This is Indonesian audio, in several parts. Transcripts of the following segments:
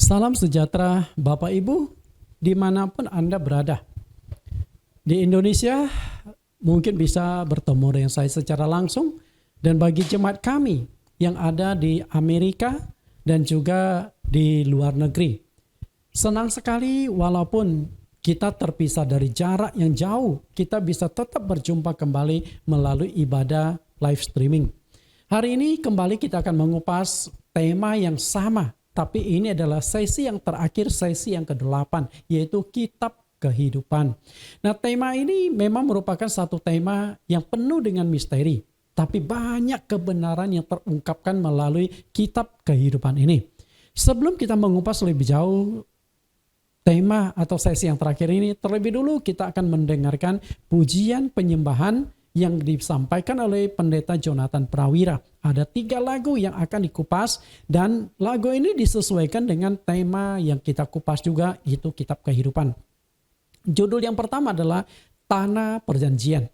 Salam sejahtera Bapak Ibu dimanapun Anda berada. Di Indonesia mungkin bisa bertemu dengan saya secara langsung, dan bagi jemaat kami yang ada di Amerika dan juga di luar negeri. Senang sekali walaupun kita terpisah dari jarak yang jauh, kita bisa tetap berjumpa kembali melalui ibadah live streaming. Hari ini kembali kita akan mengupas tema yang sama, tapi ini adalah sesi yang terakhir, sesi yang ke-8, yaitu kitab kehidupan. Nah, tema ini memang merupakan satu tema yang penuh dengan misteri, tapi banyak kebenaran yang terungkapkan melalui kitab kehidupan ini. Sebelum kita mengupas lebih jauh tema atau sesi yang terakhir ini, terlebih dulu kita akan mendengarkan pujian penyembahan yang disampaikan oleh Pendeta Jonathan Prawira. Ada 3 lagu yang akan dikupas, dan lagu ini disesuaikan dengan tema yang kita kupas juga, itu kitab kehidupan. Judul yang pertama adalah Tanah Perjanjian.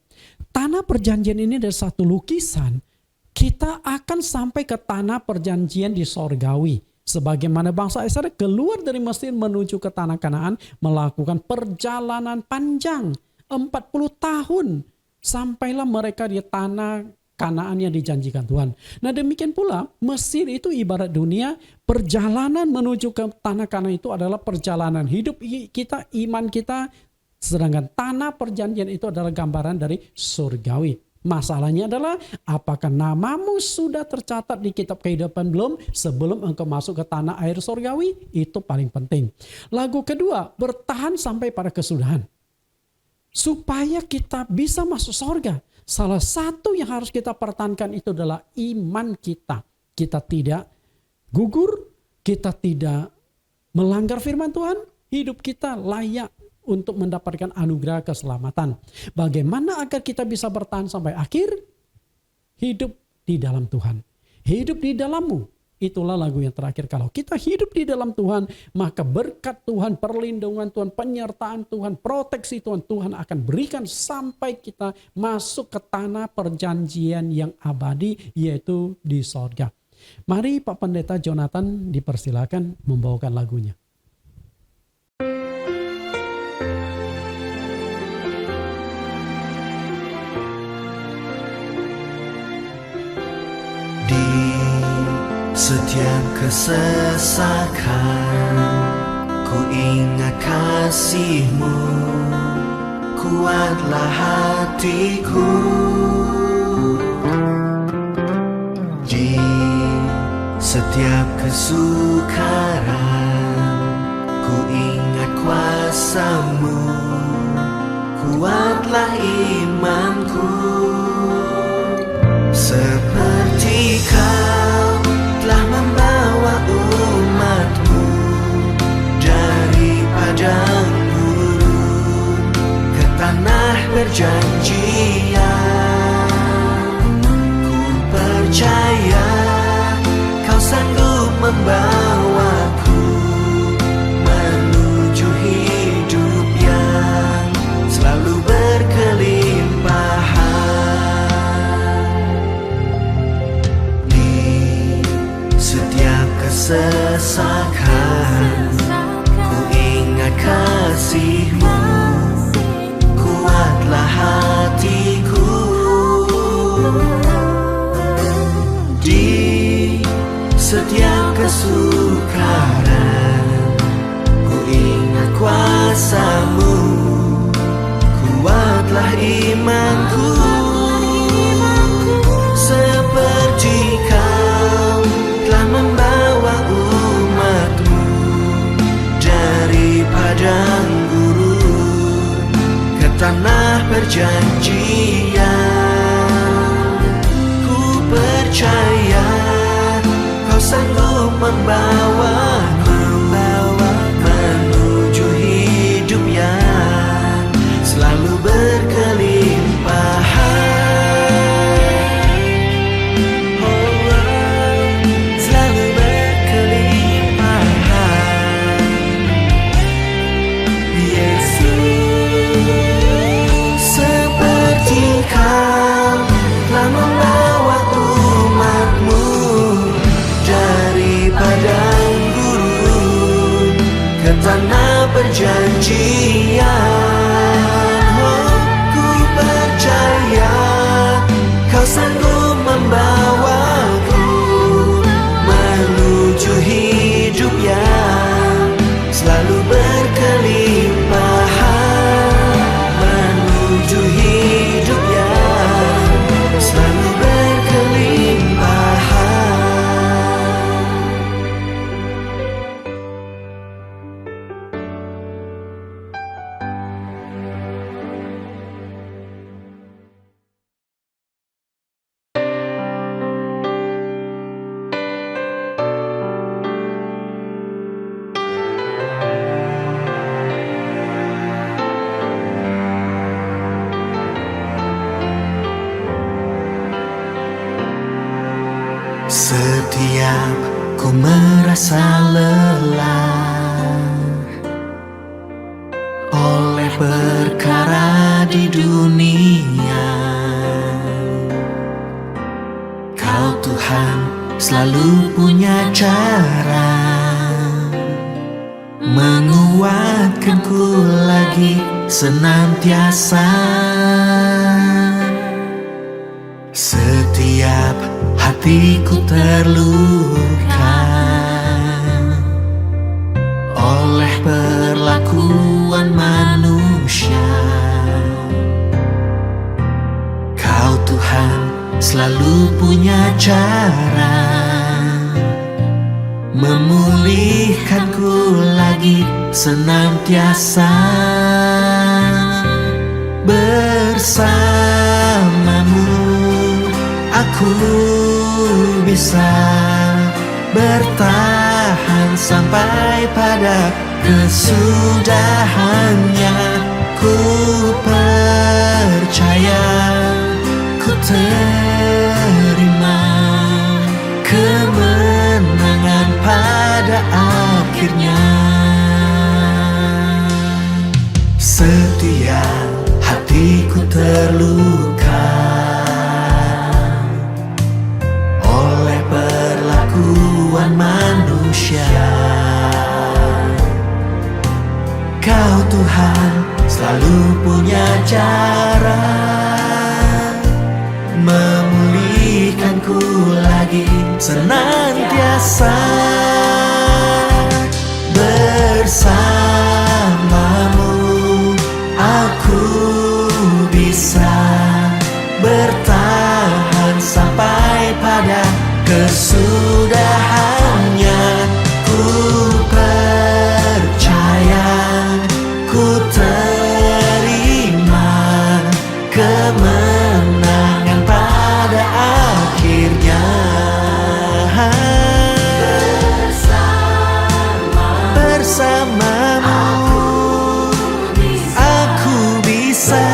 Tanah Perjanjian ini adalah satu lukisan. Kita akan sampai ke Tanah Perjanjian di sorgawi. Sebagaimana bangsa Israel keluar dari Mesir menuju ke Tanah Kanaan, melakukan perjalanan panjang 40 tahun. Sampailah mereka di tanah Kanaan yang dijanjikan Tuhan. Nah, demikian pula Mesir itu ibarat dunia, perjalanan menuju ke tanah Kanaan itu adalah perjalanan hidup kita, iman kita. Sedangkan tanah perjanjian itu adalah gambaran dari surgawi. Masalahnya adalah, apakah namamu sudah tercatat di kitab kehidupan belum sebelum engkau masuk ke tanah air surgawi? Itu paling penting. Lagu kedua, bertahan sampai pada kesudahan. Supaya kita bisa masuk surga, salah satu yang harus kita pertahankan itu adalah iman kita. Kita tidak gugur, kita tidak melanggar firman Tuhan, hidup kita layak untuk mendapatkan anugerah keselamatan. Bagaimana agar kita bisa bertahan sampai akhir? Hidup di dalam Tuhan. Hidup di dalammu. Itulah lagu yang terakhir. Kalau kita hidup di dalam Tuhan, maka berkat Tuhan, perlindungan Tuhan, penyertaan Tuhan, proteksi Tuhan, Tuhan akan berikan sampai kita masuk ke tanah perjanjian yang abadi, yaitu di sorga. Mari Pak Pendeta Jonathan dipersilakan membawakan lagunya. Setiap kesesakan, ku ingat kasih-Mu, kuatlah hatiku. Di setiap kesukaran, ku ingat kuasa-Mu, kuatlah imanku. Seperti Kau telah membawa umat-Mu dari padang gurun ke tanah perjanjian. Ku percaya Kau sanggup membawaku menuju hidup yang selalu berkelimpahan. Kesesakan, ku ingat kasih-Mu, kuatlah hatiku. Di setiap kesukaran, ku ingat kuasa-Mu, kuatlah imanku. Seperti Kau telah membawa umat-Mu dari padang gurun ke tanah perjanjian. Ku percaya Kau sanggup membawaku menuju hidup yang selalu berkelimpahan. Kau telah membawa umat-Mu dari padang gurun perjanjian. Oh, ku percaya kau sanggup membawaku menuju hidup yang selalu berkelimpahan, menuju hidup yang selalu berkelimpahan. Setiap ku merasa lelah oleh perkara di dunia, Kau Tuhan selalu punya cara menguatkanku lagi senantiasa. Setiap hatiku terluka oleh perlakuan manusia, Kau Tuhan selalu punya cara memulihkanku lagi senantiasa. Bersamamu aku bisa bertahan sampai pada kesudahannya. Ku percaya, ku terima kemenangan pada akhirnya. Setiap hatiku terluka oleh perlakuan manusia, Kau Tuhan selalu punya cara memulihkanku lagi senantiasa. Bersamamu aku bisa bertahan sampai pada kesudahannya. Ku percaya, ku terima kemenangan pada akhirnya. Bersamamu aku bisa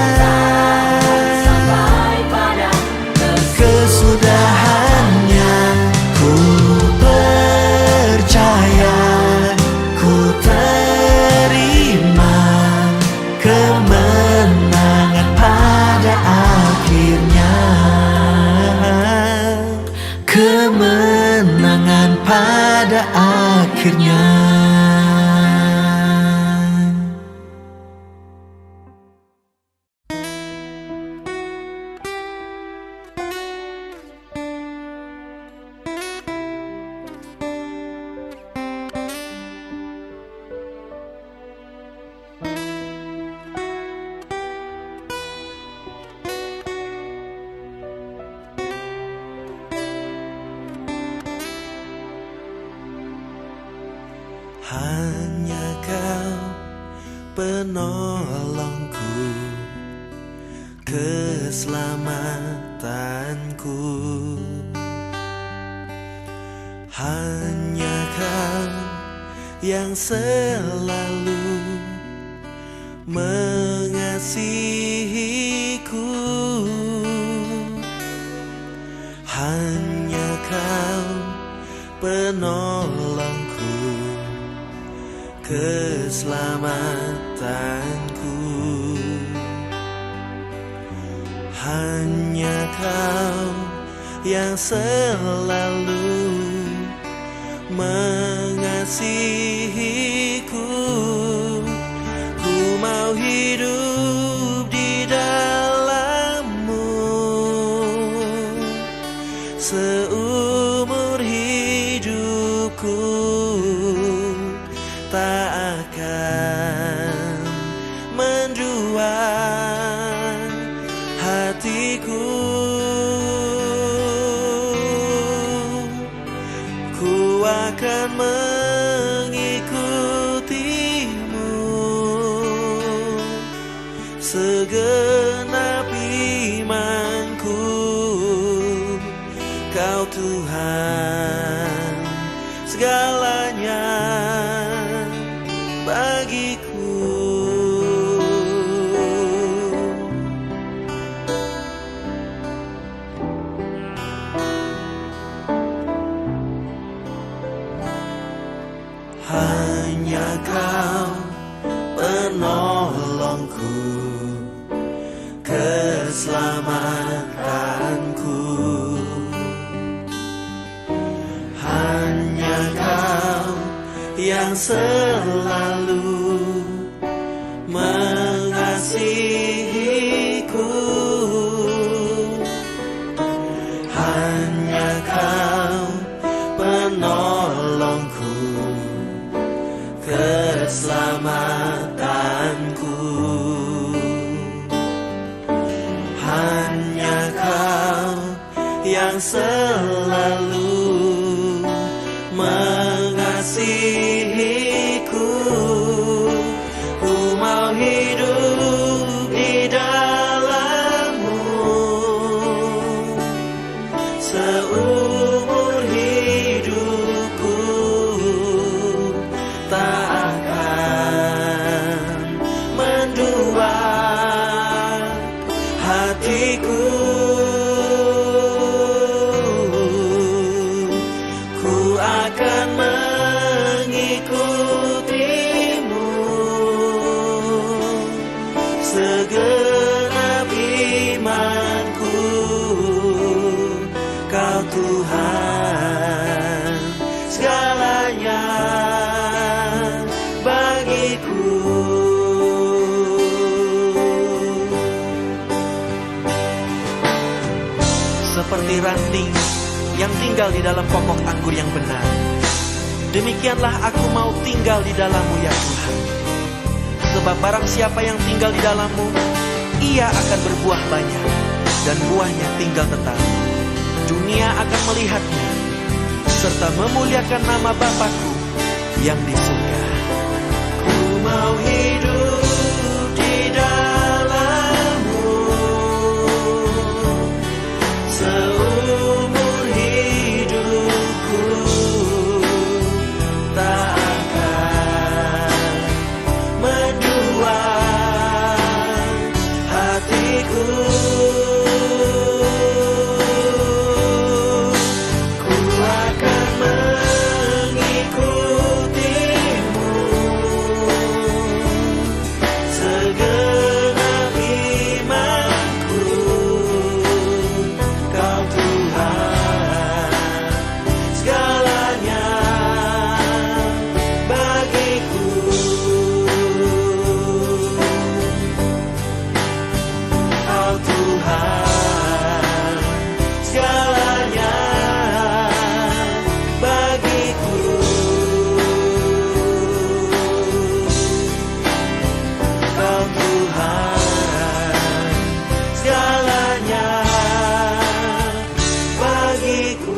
kesudahannya. Ku percaya, ku terima kemenangan pada akhirnya. Kemenangan pada akhirnya. Hanya Kau penolongku, keselamatanku. Hanya Kau yang selalu mengasihiku. Hanya Kau penolongku, keselamatanku. Hanya Kau yang selalu mengasihiku. hanya Kau penolongku, keselamatanku. Hanya Kau yang selalu mengasihiku. Hanya Kau penolongku, keselamatanku. Hanya Kau yang selalu mengasihiku. Ku mau hidup di dalam-Mu seumur hidupku, tak akan mendua hatiku. Ku akan mengikutimu segenap imanku. Kau Tuhan segalanya bagiku. Seperti ranting yang tinggal di dalam pokok anggur yang benar, demikianlah aku mau tinggal di dalam-Mu ya Tuhan. Sebab barang siapa yang tinggal di dalam-Mu, ia akan berbuah banyak, dan buahnya tinggal tetap. Dunia akan melihatnya, serta memuliakan nama Bapa-Ku yang di surga. Ku mau hidup di dalam-Mu seumur hidupku, tak akan mendua hatiku. Ku akan mengikutimu segenap imanku. Kau Tuhan segalanya bagiku. Kau Tuhan segalanya bagiku. Kau Tuhan segalanya bagiku.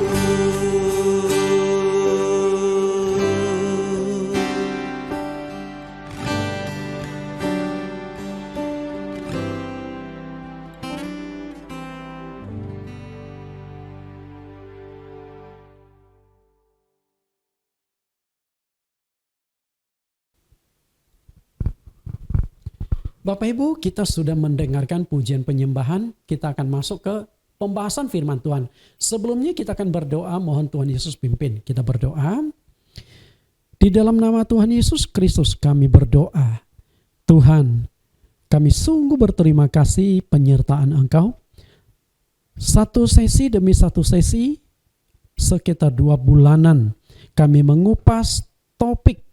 Bapak Ibu, kita sudah mendengarkan pujian penyembahan. Kita akan masuk ke pembahasan firman Tuhan. Sebelumnya kita akan berdoa, mohon Tuhan Yesus pimpin. Kita berdoa. Di dalam nama Tuhan Yesus Kristus kami berdoa. Tuhan, kami sungguh berterima kasih penyertaan Engkau. Satu sesi demi satu sesi, sekitar 2 bulanan, kami mengupas topik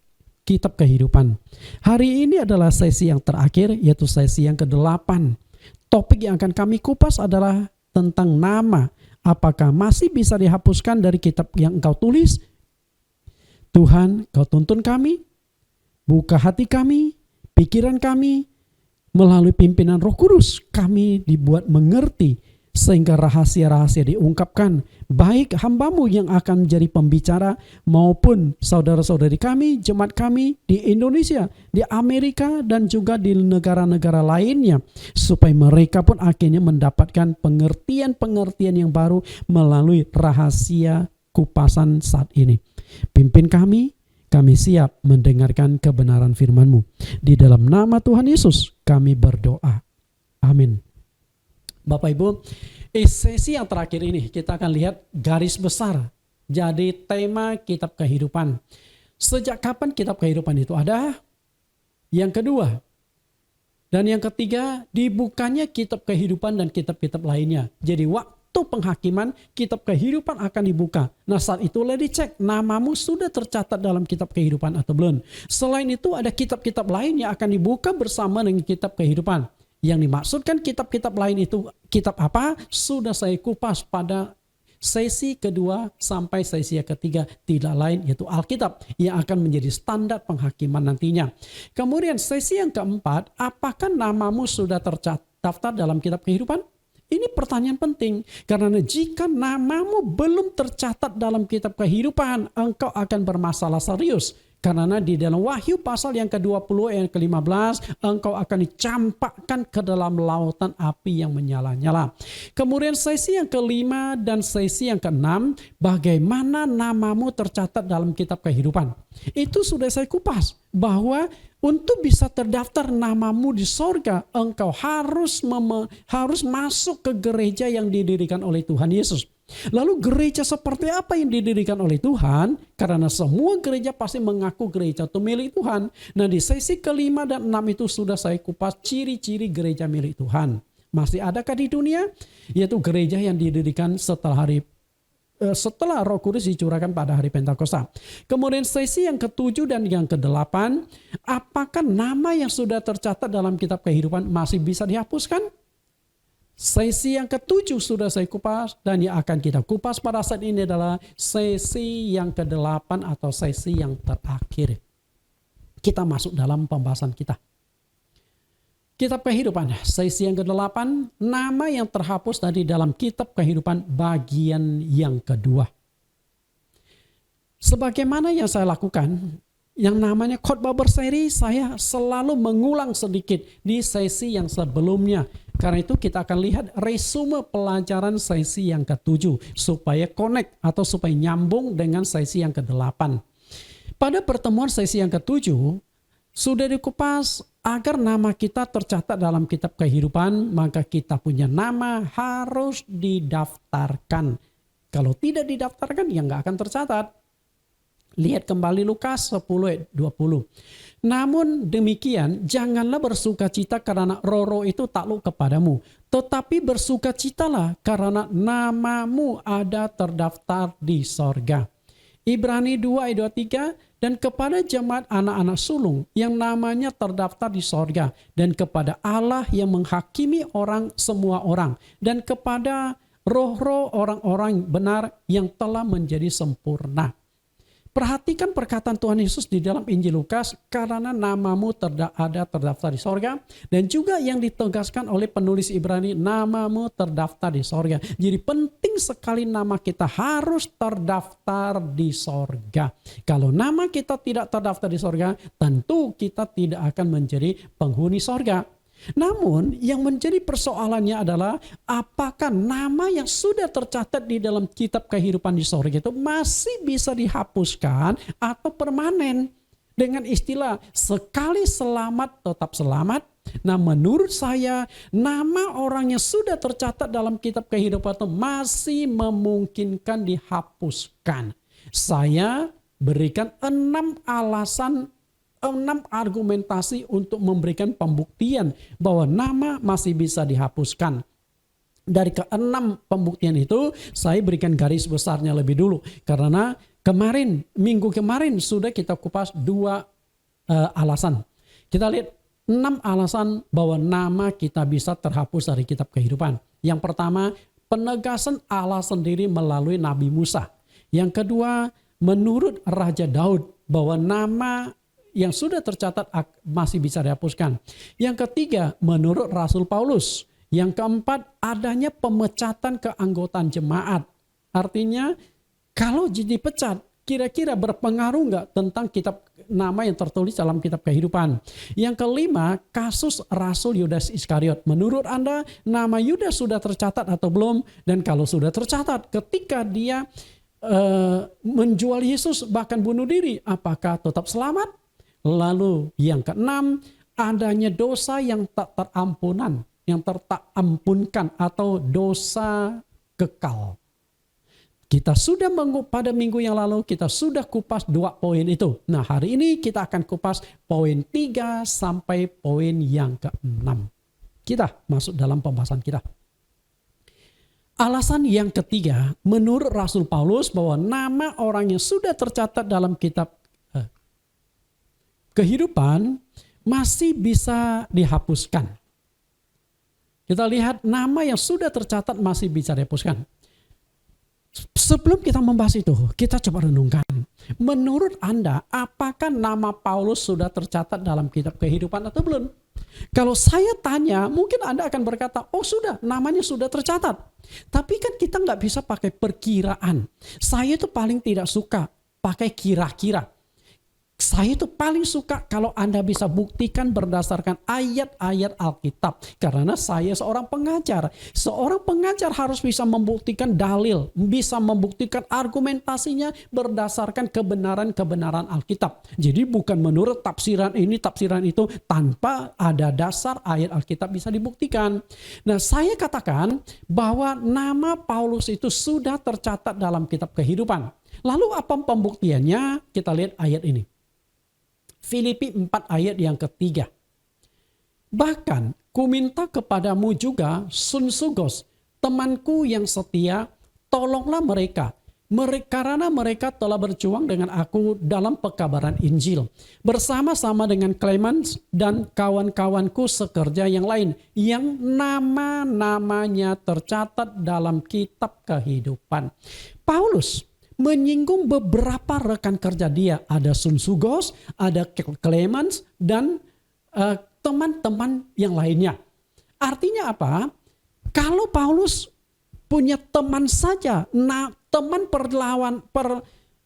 Kitab Kehidupan. Hari ini adalah sesi yang terakhir, yaitu sesi yang ke-8. Topik yang akan kami kupas adalah tentang nama. Apakah masih bisa dihapuskan dari kitab yang Engkau tulis? Tuhan, Kau tuntun kami, buka hati kami, pikiran kami, melalui pimpinan Roh Kudus, kami dibuat mengerti, sehingga rahasia-rahasia diungkapkan, baik hamba-Mu yang akan menjadi pembicara maupun saudara-saudari kami, jemaat kami di Indonesia, di Amerika, dan juga di negara-negara lainnya, supaya mereka pun akhirnya mendapatkan pengertian-pengertian yang baru melalui rahasia kupasan saat ini. Pimpin kami siap mendengarkan kebenaran firman-Mu. Di dalam nama Tuhan Yesus kami berdoa. Amin. Bapak Ibu, sesi yang terakhir ini kita akan lihat garis besar. Jadi tema Kitab Kehidupan. Sejak kapan kitab kehidupan itu ada? Yang kedua, dan yang ketiga, dibukanya kitab kehidupan dan kitab-kitab lainnya. Jadi waktu penghakiman, kitab kehidupan akan dibuka. Nah, saat itulah dicek namamu sudah tercatat dalam kitab kehidupan atau belum. Selain itu ada kitab-kitab lain yang akan dibuka bersama dengan kitab kehidupan. Yang dimaksudkan kitab-kitab lain itu kitab apa? Sudah saya kupas pada sesi kedua sampai sesi yang ketiga, tidak lain yaitu Alkitab yang akan menjadi standar penghakiman nantinya. Kemudian sesi yang keempat, apakah namamu sudah terdaftar dalam kitab kehidupan? Ini pertanyaan penting, karena jika namamu belum tercatat dalam kitab kehidupan, engkau akan bermasalah serius. Karena di dalam Wahyu pasal yang ke-20 ayat ke-15, engkau akan dicampakkan ke dalam lautan api yang menyala-nyala. Kemudian sesi yang kelima dan sesi yang keenam, bagaimana namamu tercatat dalam kitab kehidupan. Itu sudah saya kupas, bahwa untuk bisa terdaftar namamu di sorga, engkau harus masuk ke gereja yang didirikan oleh Tuhan Yesus. Lalu gereja seperti apa yang didirikan oleh Tuhan? Karena semua gereja pasti mengaku gereja itu milik Tuhan. Nah, di sesi kelima dan enam itu sudah saya kupas ciri-ciri gereja milik Tuhan. Masih adakah di dunia? Yaitu gereja yang didirikan setelah Roh Kudus dicurahkan pada hari Pentakosta. Kemudian sesi yang ketujuh dan yang kedelapan, apakah nama yang sudah tercatat dalam kitab kehidupan masih bisa dihapuskan? Sesi yang ketujuh sudah saya kupas, dan yang akan kita kupas pada saat ini adalah sesi yang kedelapan atau sesi yang terakhir. Kita masuk dalam pembahasan kita. Kitab kehidupan, sesi yang kedelapan, nama yang terhapus tadi dalam kitab kehidupan bagian yang kedua. Sebagaimana yang saya lakukan, yang namanya khotbah berseri, saya selalu mengulang sedikit di sesi yang sebelumnya. Karena itu kita akan lihat resume pelajaran sesi yang ketujuh supaya connect atau supaya nyambung dengan sesi yang kedelapan. Pada pertemuan sesi yang ketujuh sudah dikupas agar nama kita tercatat dalam kitab kehidupan, maka kita punya nama harus didaftarkan. Kalau tidak didaftarkan ya nggak akan tercatat. Lihat kembali Lukas 10 ayat 20. Namun demikian, janganlah bersukacita karena roh-roh itu takluk kepadamu. Tetapi bersukacitalah karena namamu ada terdaftar di sorga. Ibrani 2 ayat 23, dan kepada jemaat anak-anak sulung yang namanya terdaftar di sorga. Dan kepada Allah yang menghakimi semua orang. Dan kepada roh-roh orang-orang benar yang telah menjadi sempurna. Perhatikan perkataan Tuhan Yesus di dalam Injil Lukas, karena namamu ada terdaftar di sorga. Dan juga yang ditegaskan oleh penulis Ibrani, namamu terdaftar di sorga. Jadi penting sekali nama kita harus terdaftar di sorga. Kalau nama kita tidak terdaftar di sorga, tentu kita tidak akan menjadi penghuni sorga. Namun yang menjadi persoalannya adalah apakah nama yang sudah tercatat di dalam kitab kehidupan di sorga itu masih bisa dihapuskan atau permanen. Dengan istilah sekali selamat tetap selamat. Nah, menurut saya nama orang yang sudah tercatat dalam kitab kehidupan itu masih memungkinkan dihapuskan. Saya berikan 6 argumentasi untuk memberikan pembuktian bahwa nama masih bisa dihapuskan. Dari ke-6 pembuktian itu saya berikan garis besarnya lebih dulu. Karena minggu kemarin sudah kita kupas 2 alasan. Kita lihat 6 alasan bahwa nama kita bisa terhapus dari kitab kehidupan. Yang pertama, penegasan Allah sendiri melalui Nabi Musa. Yang kedua, menurut Raja Daud bahwa nama yang sudah tercatat masih bisa dihapuskan. Yang ketiga, menurut Rasul Paulus. Yang keempat, adanya pemecatan keanggotaan jemaat. Artinya, kalau dipecat, kira-kira berpengaruh nggak tentang kitab nama yang tertulis dalam kitab kehidupan. Yang kelima, kasus Rasul Yudas Iskariot. Menurut Anda, nama Yudas sudah tercatat atau belum? Dan kalau sudah tercatat, ketika dia menjual Yesus bahkan bunuh diri, apakah tetap selamat? Lalu yang keenam, adanya dosa yang tak terampunkan atau dosa kekal. Kita sudah pada minggu yang lalu kita sudah kupas 2 poin itu. Nah, hari ini kita akan kupas poin 3 sampai poin yang ke-6. Kita masuk dalam pembahasan kita. Alasan yang ketiga, menurut Rasul Paulus bahwa nama orang yang sudah tercatat dalam kitab kehidupan masih bisa dihapuskan. Kita lihat nama yang sudah tercatat masih bisa dihapuskan. Sebelum kita membahas itu, kita coba renungkan. Menurut Anda, apakah nama Paulus sudah tercatat dalam kitab kehidupan atau belum? Kalau saya tanya, mungkin Anda akan berkata, oh sudah, namanya sudah tercatat. Tapi kan kita nggak bisa pakai perkiraan. Saya itu paling tidak suka pakai kira-kira. Saya itu paling suka kalau Anda bisa buktikan berdasarkan ayat-ayat Alkitab. Karena saya seorang pengajar. Seorang pengajar harus bisa membuktikan dalil, bisa membuktikan argumentasinya berdasarkan kebenaran-kebenaran Alkitab. Jadi bukan menurut tafsiran ini, tafsiran itu, tanpa ada dasar ayat Alkitab bisa dibuktikan. Nah, saya katakan bahwa nama Paulus itu sudah tercatat dalam kitab kehidupan. Lalu apa pembuktiannya? Kita lihat ayat ini. Filipi 4 ayat yang ketiga. Bahkan ku minta kepadamu juga Sunsugos, temanku yang setia, tolonglah mereka. Karena mereka telah berjuang dengan aku dalam pekabaran Injil. Bersama-sama dengan Clemens dan kawan-kawanku sekerja yang lain. Yang nama-namanya tercatat dalam kitab kehidupan. Paulus menyinggung beberapa rekan kerja dia. Ada Sunsugos, ada Clemens, dan teman-teman yang lainnya. Artinya apa? Kalau Paulus punya teman saja, teman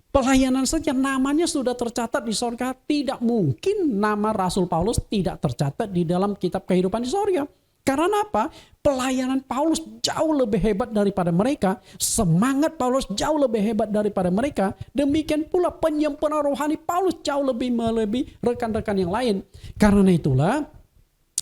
pelayanan saja namanya sudah tercatat di sorga, tidak mungkin nama Rasul Paulus tidak tercatat di dalam kitab kehidupan di sorga. Karena apa? Pelayanan Paulus jauh lebih hebat daripada mereka. Semangat Paulus jauh lebih hebat daripada mereka. Demikian pula penyempurnaan rohani Paulus jauh lebih melebihi rekan-rekan yang lain. Karena itulah,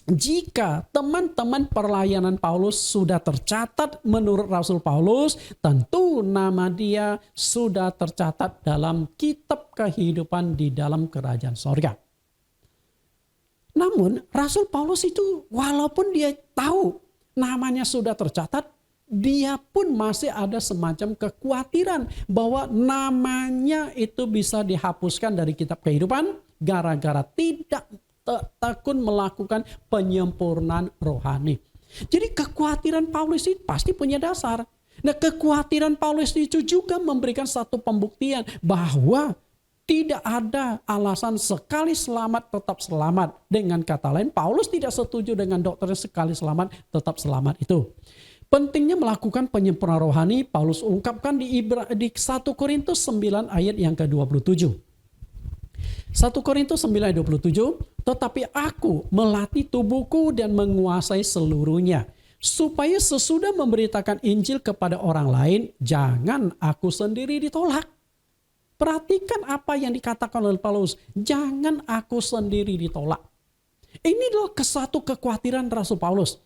jika teman-teman pelayanan Paulus sudah tercatat menurut Rasul Paulus, tentu nama dia sudah tercatat dalam kitab kehidupan di dalam kerajaan sorga. Namun Rasul Paulus itu walaupun dia tahu namanya sudah tercatat, dia pun masih ada semacam kekhawatiran bahwa namanya itu bisa dihapuskan dari kitab kehidupan gara-gara tidak tekun melakukan penyempurnaan rohani. Jadi kekhawatiran Paulus itu pasti punya dasar. Nah, kekhawatiran Paulus itu juga memberikan satu pembuktian bahwa tidak ada alasan sekali selamat tetap selamat. Dengan kata lain, Paulus tidak setuju dengan doktrin sekali selamat tetap selamat itu. Pentingnya melakukan penyempurnaan rohani, Paulus ungkapkan di 1 Korintus 9 ayat yang ke-27. 1 Korintus 9 ayat 27, tetapi aku melatih tubuhku dan menguasai seluruhnya, supaya sesudah memberitakan Injil kepada orang lain, jangan aku sendiri ditolak. Perhatikan apa yang dikatakan oleh Paulus. Jangan aku sendiri ditolak. Ini adalah satu kekhawatiran Rasul Paulus.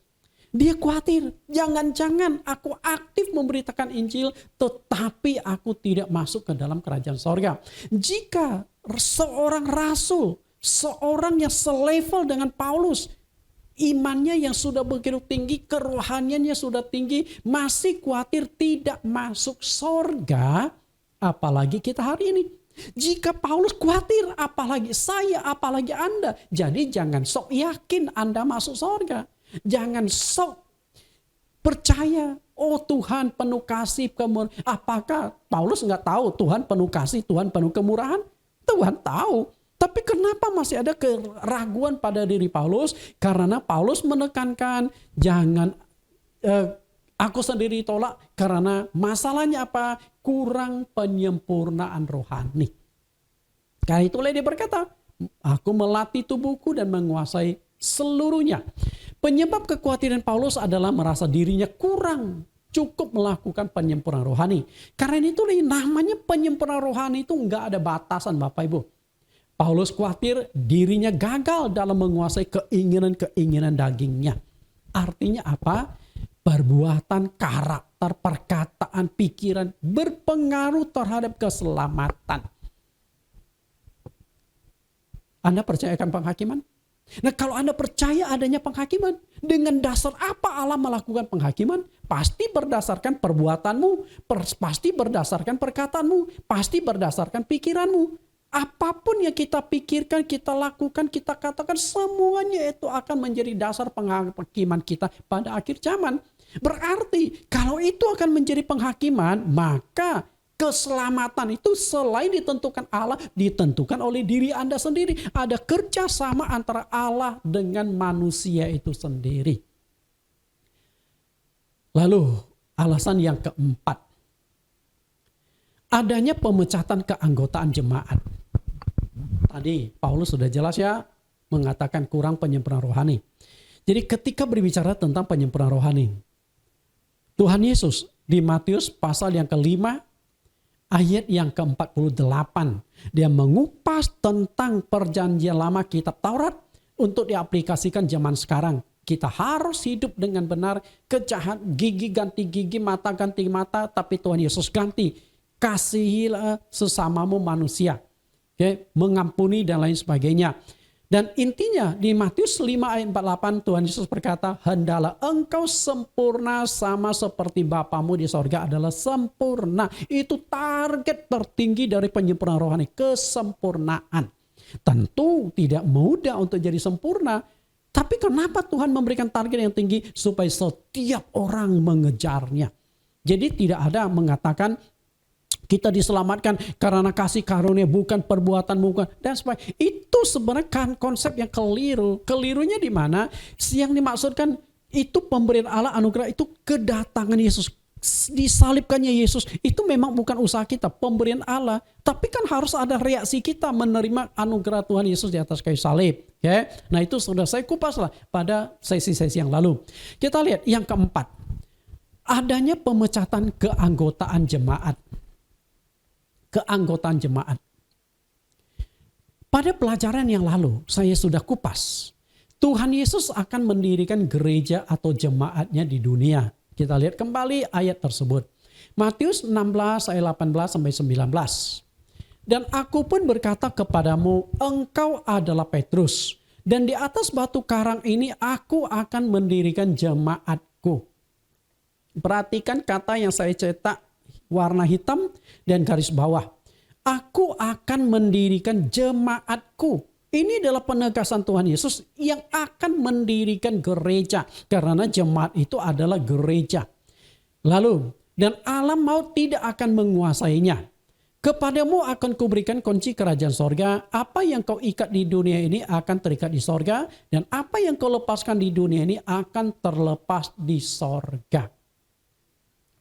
Dia khawatir, jangan-jangan aku aktif memberitakan Injil, tetapi aku tidak masuk ke dalam kerajaan sorga. Jika seorang rasul, seorang yang selevel dengan Paulus, imannya yang sudah begitu tinggi, kerohaniannya sudah tinggi, masih khawatir tidak masuk sorga, apalagi kita hari ini. Jika Paulus khawatir, apalagi saya, apalagi Anda. Jadi jangan sok yakin Anda masuk sorga. Jangan sok percaya, oh Tuhan penuh kasih, kemurahan. Apakah Paulus nggak tahu Tuhan penuh kasih, Tuhan penuh kemurahan? Tuhan tahu. Tapi kenapa masih ada keraguan pada diri Paulus? Karena Paulus menekankan jangan aku sendiri tolak, karena masalahnya apa? Kurang penyempurnaan rohani. Karena itulah dia berkata, aku melatih tubuhku dan menguasai seluruhnya. Penyebab kekhawatiran Paulus adalah merasa dirinya kurang cukup melakukan penyempurnaan rohani. Karena itu namanya penyempurnaan rohani itu enggak ada batasan, Bapak Ibu. Paulus khawatir dirinya gagal dalam menguasai keinginan-keinginan dagingnya. Artinya apa? Perbuatan kara. komentar, perkataan, pikiran berpengaruh terhadap keselamatan. Anda percaya akan penghakiman? Nah, kalau Anda percaya adanya penghakiman, dengan dasar apa Allah melakukan penghakiman? Pasti berdasarkan perbuatanmu, pasti berdasarkan perkataanmu, pasti berdasarkan pikiranmu. Apapun yang kita pikirkan, kita lakukan, kita katakan, semuanya itu akan menjadi dasar penghakiman kita pada akhir zaman. Berarti kalau itu akan menjadi penghakiman, maka keselamatan itu selain ditentukan Allah, ditentukan oleh diri Anda sendiri. Ada kerjasama antara Allah dengan manusia itu sendiri. Lalu alasan yang keempat, adanya pemecatan keanggotaan jemaat. Tadi Paulus sudah jelas ya mengatakan kurang penyempurnaan rohani. Jadi ketika berbicara tentang penyempurnaan rohani, Tuhan Yesus di Matius pasal yang kelima ayat yang ke-48, dia mengupas tentang perjanjian lama kitab Taurat untuk diaplikasikan zaman sekarang. Kita harus hidup dengan benar, kejahat, gigi ganti gigi, mata ganti mata, tapi Tuhan Yesus ganti. Kasihilah sesamamu manusia. Mengampuni dan lain sebagainya. Dan intinya di Matius 5 ayat 48 Tuhan Yesus berkata, hendalah engkau sempurna sama seperti Bapamu di sorga adalah sempurna. Itu target tertinggi dari penyempurnaan rohani, kesempurnaan. Tentu tidak mudah untuk jadi sempurna. Tapi kenapa Tuhan memberikan target yang tinggi? Supaya setiap orang mengejarnya. Jadi tidak ada mengatakan kita diselamatkan karena kasih karunia, bukan perbuatan, bukan dan sebagainya. Itu sebenarnya kan konsep yang keliru. Kelirunya di mana? Yang dimaksudkan itu pemberian Allah, anugerah itu kedatangan Yesus. Disalibkannya Yesus itu memang bukan usaha kita, pemberian Allah. Tapi kan harus ada reaksi kita menerima anugerah Tuhan Yesus di atas kayu salib. Okay? Nah itu sudah saya kupas lah pada sesi-sesi yang lalu. Kita lihat yang keempat. Adanya pemecatan keanggotaan jemaat. Keanggotaan jemaat. Pada pelajaran yang lalu saya sudah kupas. Tuhan Yesus akan mendirikan gereja atau jemaatnya di dunia. Kita lihat kembali ayat tersebut. Matius 16 ayat 18 sampai 19. Dan aku pun berkata kepadamu, engkau adalah Petrus. Dan di atas batu karang ini aku akan mendirikan jemaatku. Perhatikan kata yang saya cetak warna hitam dan garis bawah. Aku akan mendirikan jemaatku. Ini adalah penegasan Tuhan Yesus yang akan mendirikan gereja. Karena jemaat itu adalah gereja. Lalu, dan alam maut tidak akan menguasainya. Kepadamu akan kuberikan kunci kerajaan sorga. Apa yang kau ikat di dunia ini akan terikat di sorga. Dan apa yang kau lepaskan di dunia ini akan terlepas di sorga.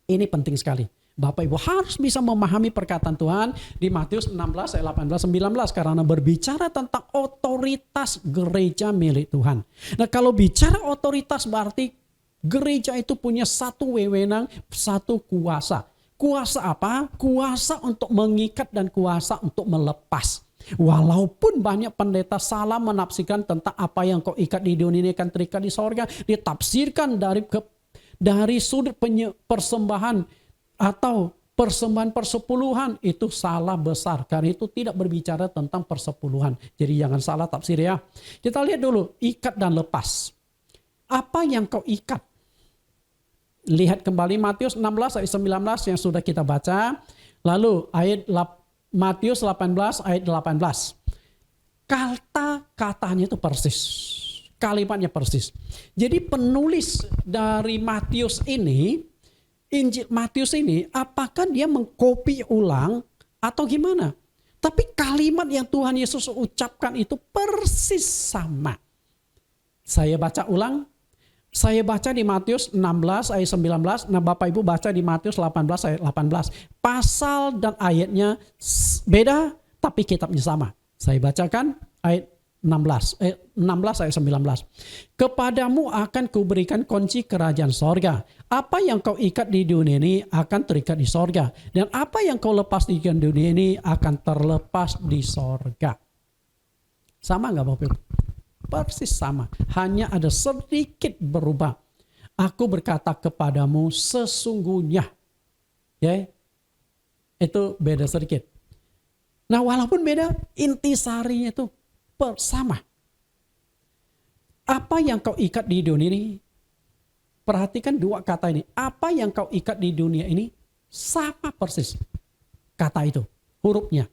Ini penting sekali. Bapak Ibu harus bisa memahami perkataan Tuhan di Matius 16 ayat 18 19 karena berbicara tentang otoritas gereja milik Tuhan. Nah, kalau bicara otoritas berarti gereja itu punya satu wewenang, satu kuasa. Kuasa apa? Kuasa untuk mengikat dan kuasa untuk melepas. Walaupun banyak pendeta salah menafsirkan tentang apa yang kau ikat di dunia ini akan terikat di sorga, ditafsirkan dari sudut persembahan atau persembahan persepuluhan, itu salah besar. Karena itu tidak berbicara tentang persepuluhan. Jadi jangan salah tafsir ya. Kita lihat dulu ikat dan lepas. Apa yang kau ikat? Lihat kembali Matius 16 ayat 19 yang sudah kita baca. Lalu Matius 18 ayat 18. Kata-katanya itu persis. Kalimatnya persis. Jadi penulis dari Matius ini, Injil Matius ini, apakah dia mengkopi ulang atau gimana? Tapi kalimat yang Tuhan Yesus ucapkan itu persis sama. Saya baca ulang. Saya baca di Matius 16 ayat 19. Nah Bapak Ibu baca di Matius 18 ayat 18. Pasal dan ayatnya beda tapi kitabnya sama. Saya bacakan ayat 16 ayat 19. Kepadamu akan kuberikan kunci kerajaan sorga. Apa yang kau ikat di dunia ini akan terikat di sorga. Dan apa yang kau lepas di dunia ini akan terlepas di sorga. Sama gak Bapak Ibu? Persis sama. Hanya ada sedikit berubah. Aku berkata kepadamu sesungguhnya. Ya, itu beda sedikit. Nah, walaupun beda, intisarinya itu sama. Apa yang kau ikat di dunia ini, perhatikan dua kata ini. Apa yang kau ikat di dunia ini, sama persis kata itu, hurufnya.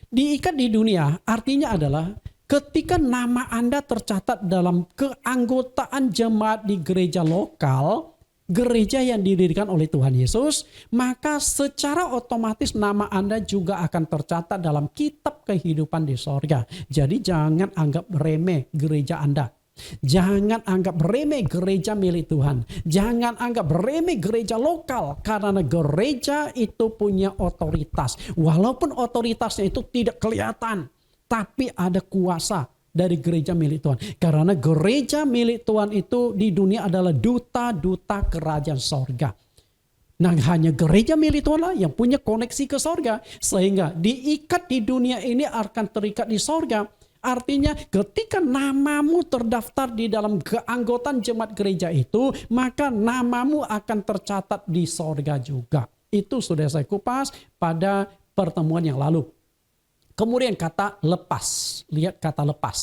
Diikat di dunia artinya adalah ketika nama Anda tercatat dalam keanggotaan jemaat di gereja lokal, gereja yang didirikan oleh Tuhan Yesus, maka secara otomatis nama Anda juga akan tercatat dalam kitab kehidupan di sorga. Jadi jangan anggap remeh gereja Anda. Jangan anggap remeh gereja milik Tuhan. Jangan anggap remeh gereja lokal. Karena gereja itu punya otoritas. Walaupun otoritasnya itu tidak kelihatan, tapi ada kuasa dari gereja milik Tuhan. Karena gereja milik Tuhan itu di dunia adalah duta-duta kerajaan sorga. Nah, hanya gereja milik Tuhan lah yang punya koneksi ke sorga. Sehingga diikat di dunia ini akan terikat di sorga. Artinya ketika namamu terdaftar di dalam keanggotaan jemaat gereja itu, maka namamu akan tercatat di sorga juga. Itu sudah saya kupas pada pertemuan yang lalu. Kemudian kata lepas. Lihat kata lepas.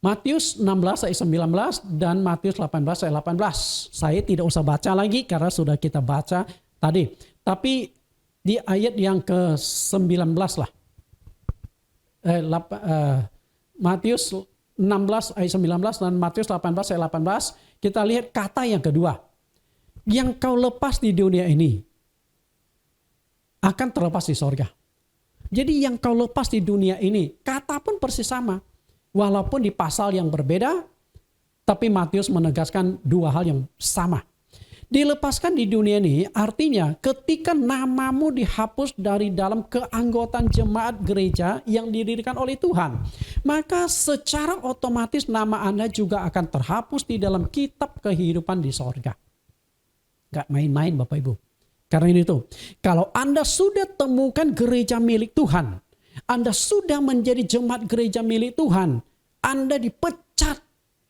Matius 16 ayat 19 dan Matius 18 ayat 18. Saya tidak usah baca lagi karena sudah kita baca tadi. Tapi di ayat yang ke-19 lah. Matius 16 ayat 19 dan Matius 18 ayat 18. Kita lihat kata yang kedua. Yang kau lepas di dunia ini akan terlepas di sorga. Jadi yang kau lepas di dunia ini, kata pun persis sama. Walaupun di pasal yang berbeda, tapi Matius menegaskan dua hal yang sama. Dilepaskan di dunia ini artinya ketika namamu dihapus dari dalam keanggotaan jemaat gereja yang didirikan oleh Tuhan. Maka secara otomatis nama Anda juga akan terhapus di dalam kitab kehidupan di sorga. Gak main-main Bapak Ibu. Karena ini tuh, kalau Anda sudah temukan gereja milik Tuhan, Anda sudah menjadi jemaat gereja milik Tuhan, Anda dipecat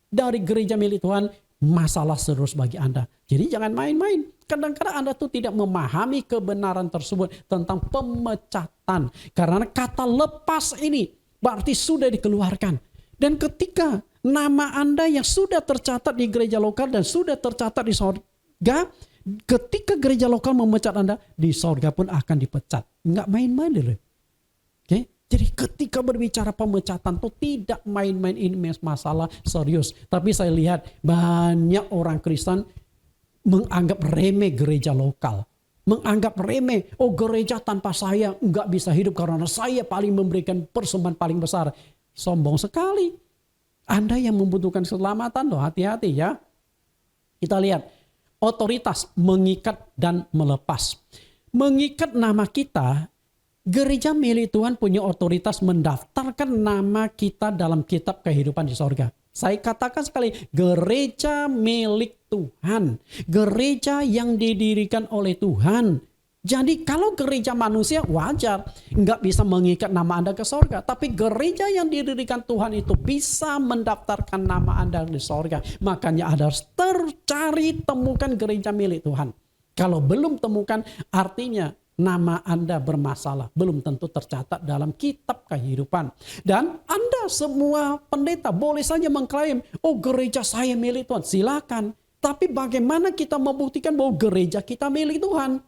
dari gereja milik Tuhan, masalah serius bagi Anda. Jadi jangan main-main. Kadang-kadang Anda tuh tidak memahami kebenaran tersebut tentang pemecatan. Karena kata lepas ini berarti sudah dikeluarkan. Dan ketika nama Anda yang sudah tercatat di gereja lokal dan sudah tercatat di sorga, ketika gereja lokal memecat Anda, di sorga pun akan dipecat. Nggak main-main dulu. Oke? Jadi ketika berbicara pemecatan itu tidak main-main, ini masalah serius. Tapi saya lihat banyak orang Kristen menganggap remeh gereja lokal. Menganggap remeh, oh gereja tanpa saya nggak bisa hidup karena saya paling memberikan persembahan paling besar. Sombong sekali. Anda yang membutuhkan keselamatan loh, hati-hati ya. Kita lihat otoritas mengikat dan melepas. Mengikat nama kita. Gereja milik Tuhan punya otoritas mendaftarkan nama kita dalam kitab kehidupan di sorga. Saya katakan sekali, gereja milik Tuhan. Gereja yang didirikan oleh Tuhan. Jadi kalau gereja manusia wajar, nggak bisa mengikat nama Anda ke sorga. Tapi gereja yang didirikan Tuhan itu bisa mendaftarkan nama Anda di sorga. Makanya Anda harus temukan gereja milik Tuhan. Kalau belum temukan, artinya nama Anda bermasalah, belum tentu tercatat dalam kitab kehidupan. Dan Anda semua pendeta boleh saja mengklaim, oh gereja saya milik Tuhan, silakan. Tapi bagaimana kita membuktikan bahwa gereja kita milik Tuhan?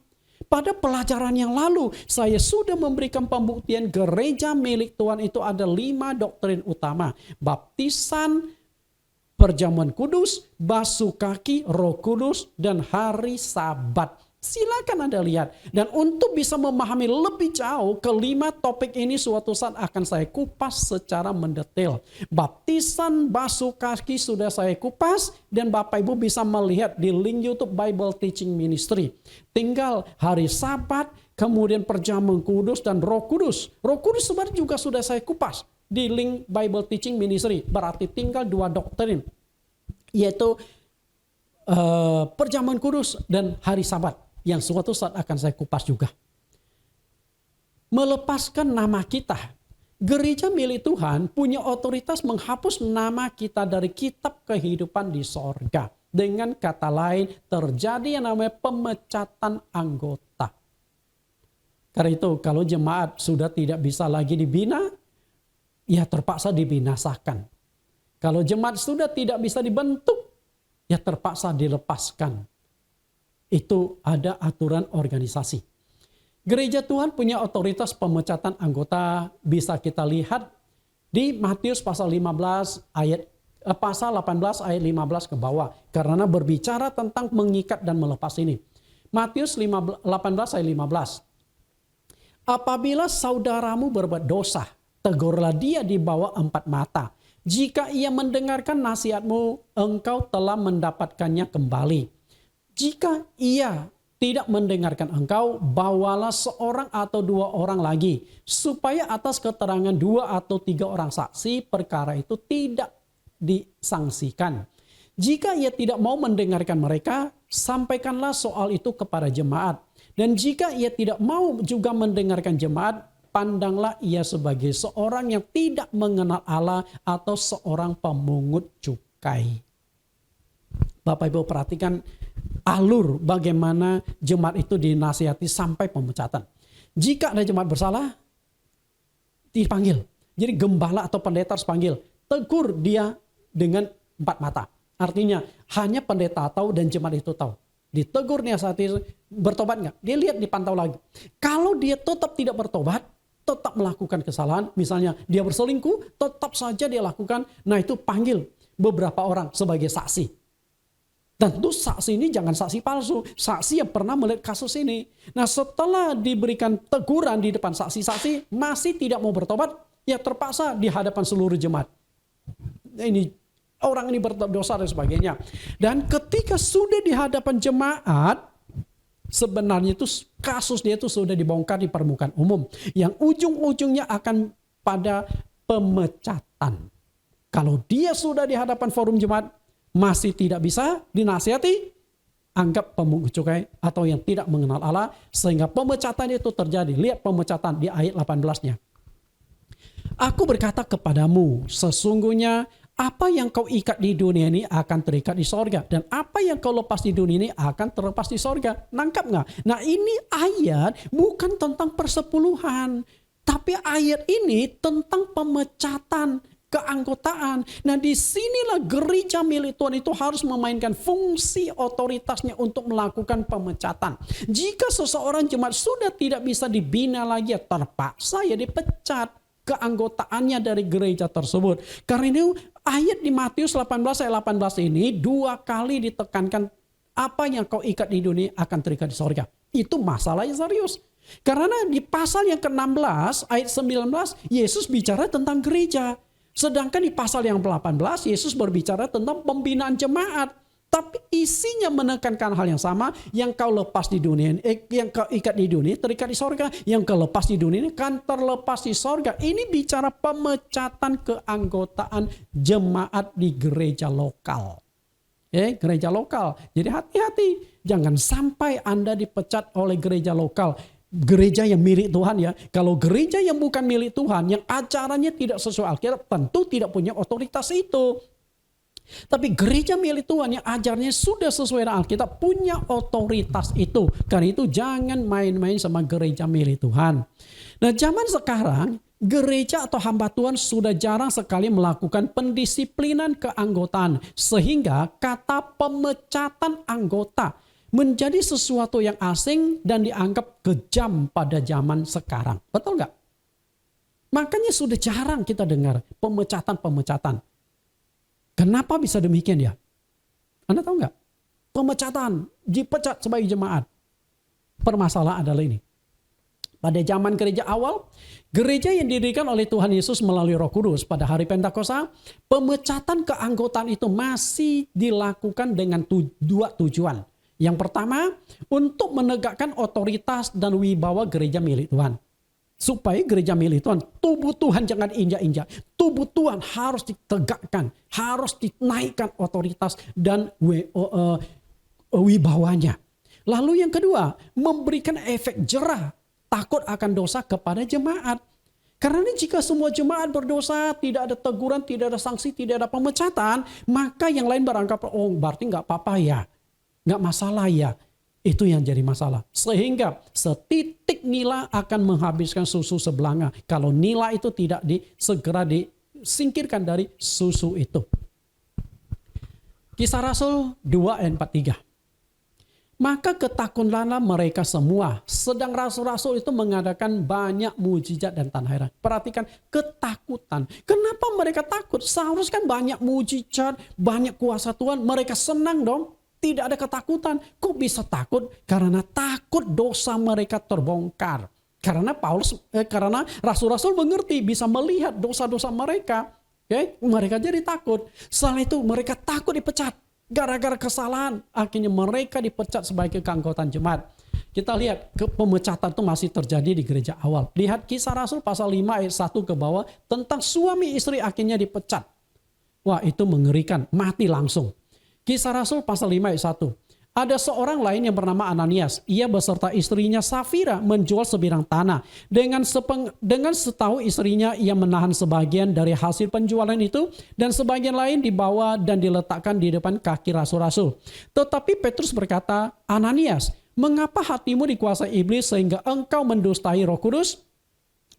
Pada pelajaran yang lalu, saya sudah memberikan pembuktian gereja milik Tuhan itu ada 5 doktrin utama. Baptisan, perjamuan kudus, basuh kaki, Roh Kudus, dan hari Sabat. Silakan Anda lihat. Dan untuk bisa memahami lebih jauh, kelima topik ini suatu saat akan saya kupas secara mendetail. Baptisan, basuh kaki sudah saya kupas, dan Bapak Ibu bisa melihat di link YouTube Bible Teaching Ministry. Tinggal hari Sabat, kemudian perjamuan kudus dan Roh Kudus. Roh Kudus sebenarnya juga sudah saya kupas di link Bible Teaching Ministry. Berarti tinggal 2 doktrin, yaitu perjamuan kudus dan hari Sabat, yang suatu saat akan saya kupas juga. Melepaskan nama kita. Gereja milik Tuhan punya otoritas menghapus nama kita dari kitab kehidupan di sorga. Dengan kata lain, terjadi yang namanya pemecatan anggota. Karena itu kalau jemaat sudah tidak bisa lagi dibina, ya terpaksa dibinasakan. Kalau jemaat sudah tidak bisa dibentuk, ya terpaksa dilepaskan. Itu ada aturan organisasi. Gereja Tuhan punya otoritas pemecatan anggota, bisa kita lihat di Matius pasal 15 ayat pasal 18 ayat 15 ke bawah, karena berbicara tentang mengikat dan melepas ini. Matius 18 ayat 15. Apabila saudaramu berbuat dosa, tegurlah dia di bawah 4 mata. Jika ia mendengarkan nasihatmu, engkau telah mendapatkannya kembali. Jika ia tidak mendengarkan engkau, bawalah seorang atau 2 orang lagi, supaya atas keterangan 2 atau 3 orang saksi, perkara itu tidak disangsikan. Jika ia tidak mau mendengarkan mereka, sampaikanlah soal itu kepada jemaat. Dan jika ia tidak mau juga mendengarkan jemaat, pandanglah ia sebagai seorang yang tidak mengenal Allah atau seorang pemungut cukai. Bapak Ibu perhatikan alur bagaimana jemaat itu dinasihati sampai pemecatan. Jika ada jemaat bersalah, dipanggil. Jadi gembala atau pendeta harus panggil. Tegur dia dengan 4 mata. Artinya hanya pendeta tahu dan jemaat itu tahu. Ditegur nih saat itu, bertobat nggak? Dia lihat, dipantau lagi. Kalau dia tetap tidak bertobat, tetap melakukan kesalahan, misalnya dia berselingkuh, tetap saja dia lakukan, nah itu panggil beberapa orang sebagai saksi. Tentu saksi ini jangan saksi palsu, saksi yang pernah melihat kasus ini. Nah setelah diberikan teguran di depan saksi-saksi, masih tidak mau bertobat, ya terpaksa di hadapan seluruh jemaat. Ini orang ini berdosa dan sebagainya. Dan ketika sudah di hadapan jemaat, sebenarnya itu kasus dia itu sudah dibongkar di permukaan umum. Yang ujung-ujungnya akan pada pemecatan. Kalau dia sudah di hadapan forum jemaat, masih tidak bisa dinasihati, anggap pemungut cukai atau yang tidak mengenal Allah, sehingga pemecatan itu terjadi. Lihat pemecatan di ayat 18-nya. Aku berkata kepadamu, sesungguhnya apa yang kau ikat di dunia ini akan terikat di sorga. Dan apa yang kau lepas di dunia ini akan terlepas di sorga. Nangkap nggak? Nah ini ayat bukan tentang persepuluhan. Tapi ayat ini tentang pemecatan keanggotaan. Nah disinilah gereja milik Tuhan itu harus memainkan fungsi otoritasnya untuk melakukan pemecatan. Jika seseorang jemaat sudah tidak bisa dibina lagi, ya terpaksa ya dipecat keanggotaannya dari gereja tersebut. Karena itu ayat di Matius 18 ayat 18 ini 2 kali ditekankan, apa yang kau ikat di dunia akan terikat di sorga. Itu masalah yang serius. Karena di pasal yang ke-16 ayat 19 Yesus bicara tentang gereja. Sedangkan di pasal yang ke-18 Yesus berbicara tentang pembinaan jemaat. Tapi isinya menekankan hal yang sama. Yang kau lepas di dunia, yang kau ikat di dunia terikat di sorga. Yang kau lepas di dunia ini kan terlepas di sorga. Ini bicara pemecatan keanggotaan jemaat di gereja lokal. Gereja lokal. Jadi hati-hati. Jangan sampai Anda dipecat oleh gereja lokal. Gereja yang milik Tuhan ya. Kalau gereja yang bukan milik Tuhan, yang ajarannya tidak sesuai Alkitab, tentu tidak punya otoritas itu. Tapi gereja milik Tuhan yang ajarnya sudah sesuai dengan Alkitab punya otoritas itu. Karena itu jangan main-main sama gereja milik Tuhan. Nah zaman sekarang gereja atau hamba Tuhan sudah jarang sekali melakukan pendisiplinan keanggotaan. Sehingga kata pemecatan anggota menjadi sesuatu yang asing dan dianggap kejam pada zaman sekarang. Betul nggak? Makanya sudah jarang kita dengar pemecatan-pemecatan. Kenapa bisa demikian ya? Anda tahu nggak? Pemecatan, dipecat sebagai jemaat. Permasalahan adalah ini. Pada zaman gereja awal, gereja yang didirikan oleh Tuhan Yesus melalui Roh Kudus pada hari Pentakosta, pemecatan keanggotaan itu masih dilakukan dengan 2 tujuan. Yang pertama, untuk menegakkan otoritas dan wibawa gereja milik Tuhan. Supaya gereja milik Tuhan, tubuh Tuhan jangan injak-injak. Tubuh Tuhan harus ditegakkan, harus dinaikkan otoritas dan wibawanya. Lalu yang kedua, memberikan efek jerah, takut akan dosa kepada jemaat. Karena jika semua jemaat berdosa, tidak ada teguran, tidak ada sanksi, tidak ada pemecatan, maka yang lain beranggapan, oh berarti nggak apa-apa ya, nggak masalah ya. Itu yang jadi masalah. Sehingga setitik nila akan menghabiskan susu sebelanga. Kalau nila itu tidak segera disingkirkan dari susu itu. Kisah Rasul 2 ayat 43. Maka ketakutanlah mereka semua. Sedang rasul-rasul itu mengadakan banyak mujizat dan tanda heran. Perhatikan ketakutan. Kenapa mereka takut? Seharusnya kan banyak mujizat, banyak kuasa Tuhan. Mereka senang dong. Tidak ada ketakutan. Kok bisa takut? Karena takut dosa mereka terbongkar. Karena karena rasul-rasul mengerti, bisa melihat dosa-dosa mereka. Okay? Mereka jadi takut. Setelah itu mereka takut dipecat. Gara-gara kesalahan, akhirnya mereka dipecat sebagai keanggotaan jemaat. Kita lihat pemecatan itu masih terjadi di gereja awal. Lihat Kisah Rasul pasal 5 ayat 1 ke bawah tentang suami istri akhirnya dipecat. Wah, itu mengerikan, mati langsung. Kisah Rasul pasal 5 ayat 1. Ada seorang lain yang bernama Ananias. Ia beserta istrinya Safira menjual sebidang tanah. Dengan setahu istrinya, ia menahan sebagian dari hasil penjualan itu dan sebagian lain dibawa dan diletakkan di depan kaki rasul-rasul. Tetapi Petrus berkata, Ananias, mengapa hatimu dikuasai iblis sehingga engkau mendustai Roh Kudus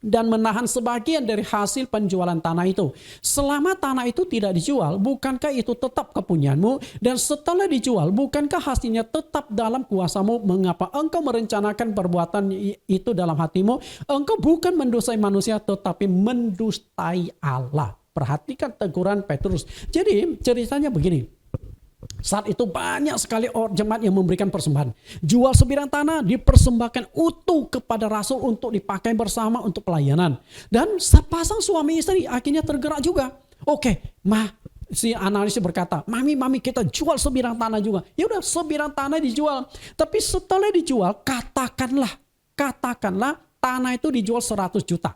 dan menahan sebagian dari hasil penjualan tanah itu? Selama tanah itu tidak dijual, bukankah itu tetap kepunyaanmu? Dan setelah dijual, bukankah hasilnya tetap dalam kuasamu? Mengapa engkau merencanakan perbuatan itu dalam hatimu? Engkau bukan mendustai manusia, tetapi mendustai Allah. Perhatikan teguran Petrus. Jadi ceritanya begini. Saat itu banyak sekali jemaat yang memberikan persembahan. Jual sebidang tanah dipersembahkan utuh kepada rasul untuk dipakai bersama untuk pelayanan. Dan sepasang suami istri akhirnya tergerak juga. Oke, si Ananias berkata, mami kita jual sebidang tanah juga. Ya udah, sebidang tanah dijual. Tapi setelah dijual, katakanlah tanah itu dijual 100 juta.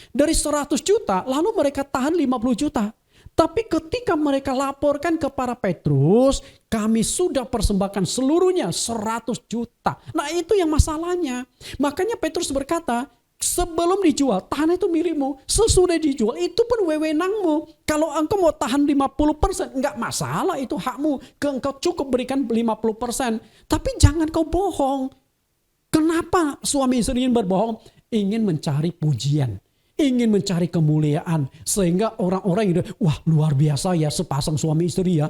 Dari 100 juta, lalu mereka tahan 50 juta. Tapi ketika mereka laporkan kepada Petrus, kami sudah persembahkan seluruhnya 100 juta. Nah itu yang masalahnya. Makanya Petrus berkata, sebelum dijual, tanah itu milikmu. Sesudah dijual, itu pun wewenangmu. Kalau engkau mau tahan 50%, enggak masalah, itu hakmu. Engkau cukup berikan 50%. Tapi jangan kau bohong. Kenapa suami istri ini berbohong? Ingin mencari pujian. Ingin mencari kemuliaan. Sehingga orang-orang yang wah luar biasa ya sepasang suami istri ya.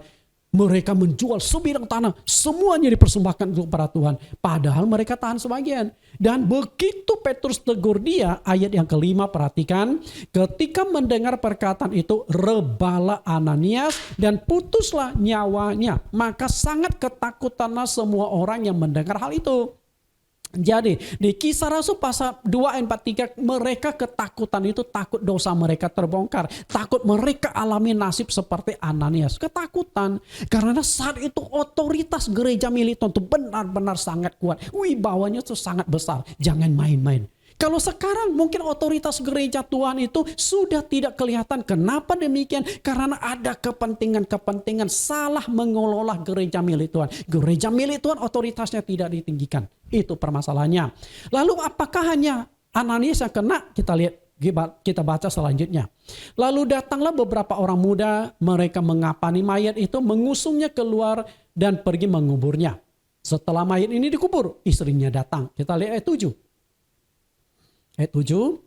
Mereka menjual sebidang tanah. Semuanya dipersembahkan untuk para Tuhan. Padahal mereka tahan sebagian. Dan begitu Petrus tegur dia, ayat yang kelima perhatikan. Ketika mendengar perkataan itu, rebalah Ananias dan putuslah nyawanya. Maka sangat ketakutanlah semua orang yang mendengar hal itu. Jadi di Kisah Rasul pasal 2 ayat 43 mereka ketakutan itu takut dosa mereka terbongkar. Takut mereka alami nasib seperti Ananias. Ketakutan karena saat itu otoritas gereja Militon itu benar-benar sangat kuat. Wibawanya itu sangat besar. Jangan main-main. Kalau sekarang mungkin otoritas gereja Tuhan itu sudah tidak kelihatan. Kenapa demikian? Karena ada kepentingan-kepentingan salah mengelola gereja milik Tuhan. Gereja milik Tuhan otoritasnya tidak ditinggikan. Itu permasalahannya. Lalu apakah hanya Ananias yang kena? Kita lihat, kita baca selanjutnya. Lalu datanglah beberapa orang muda, mereka mengapani mayat itu, mengusungnya keluar dan pergi menguburnya. Setelah mayat ini dikubur, istrinya datang. Kita lihat ayat 7. Ayat 7,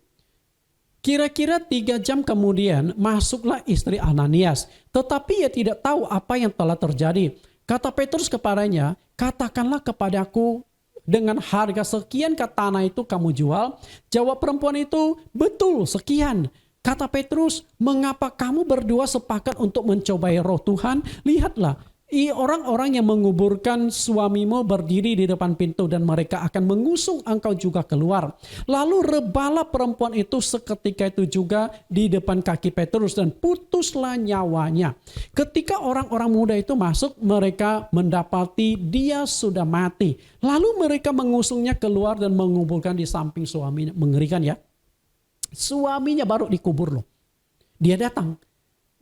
kira-kira 3 jam kemudian masuklah istri Ananias. Tetapi ia tidak tahu apa yang telah terjadi. Kata Petrus kepadanya, katakanlah kepadaku dengan harga sekian ke tanah itu kamu jual. Jawab perempuan itu, betul sekian. Kata Petrus, mengapa kamu berdua sepakat untuk mencobai roh Tuhan? Lihatlah. Orang-orang yang menguburkan suamimu berdiri di depan pintu dan mereka akan mengusung engkau juga keluar. Lalu rebalah perempuan itu seketika itu juga di depan kaki Petrus dan putuslah nyawanya. Ketika orang-orang muda itu masuk, mereka mendapati dia sudah mati. Lalu mereka mengusungnya keluar dan menguburkan di samping suaminya. Mengerikan ya. Suaminya baru dikubur loh. Dia datang.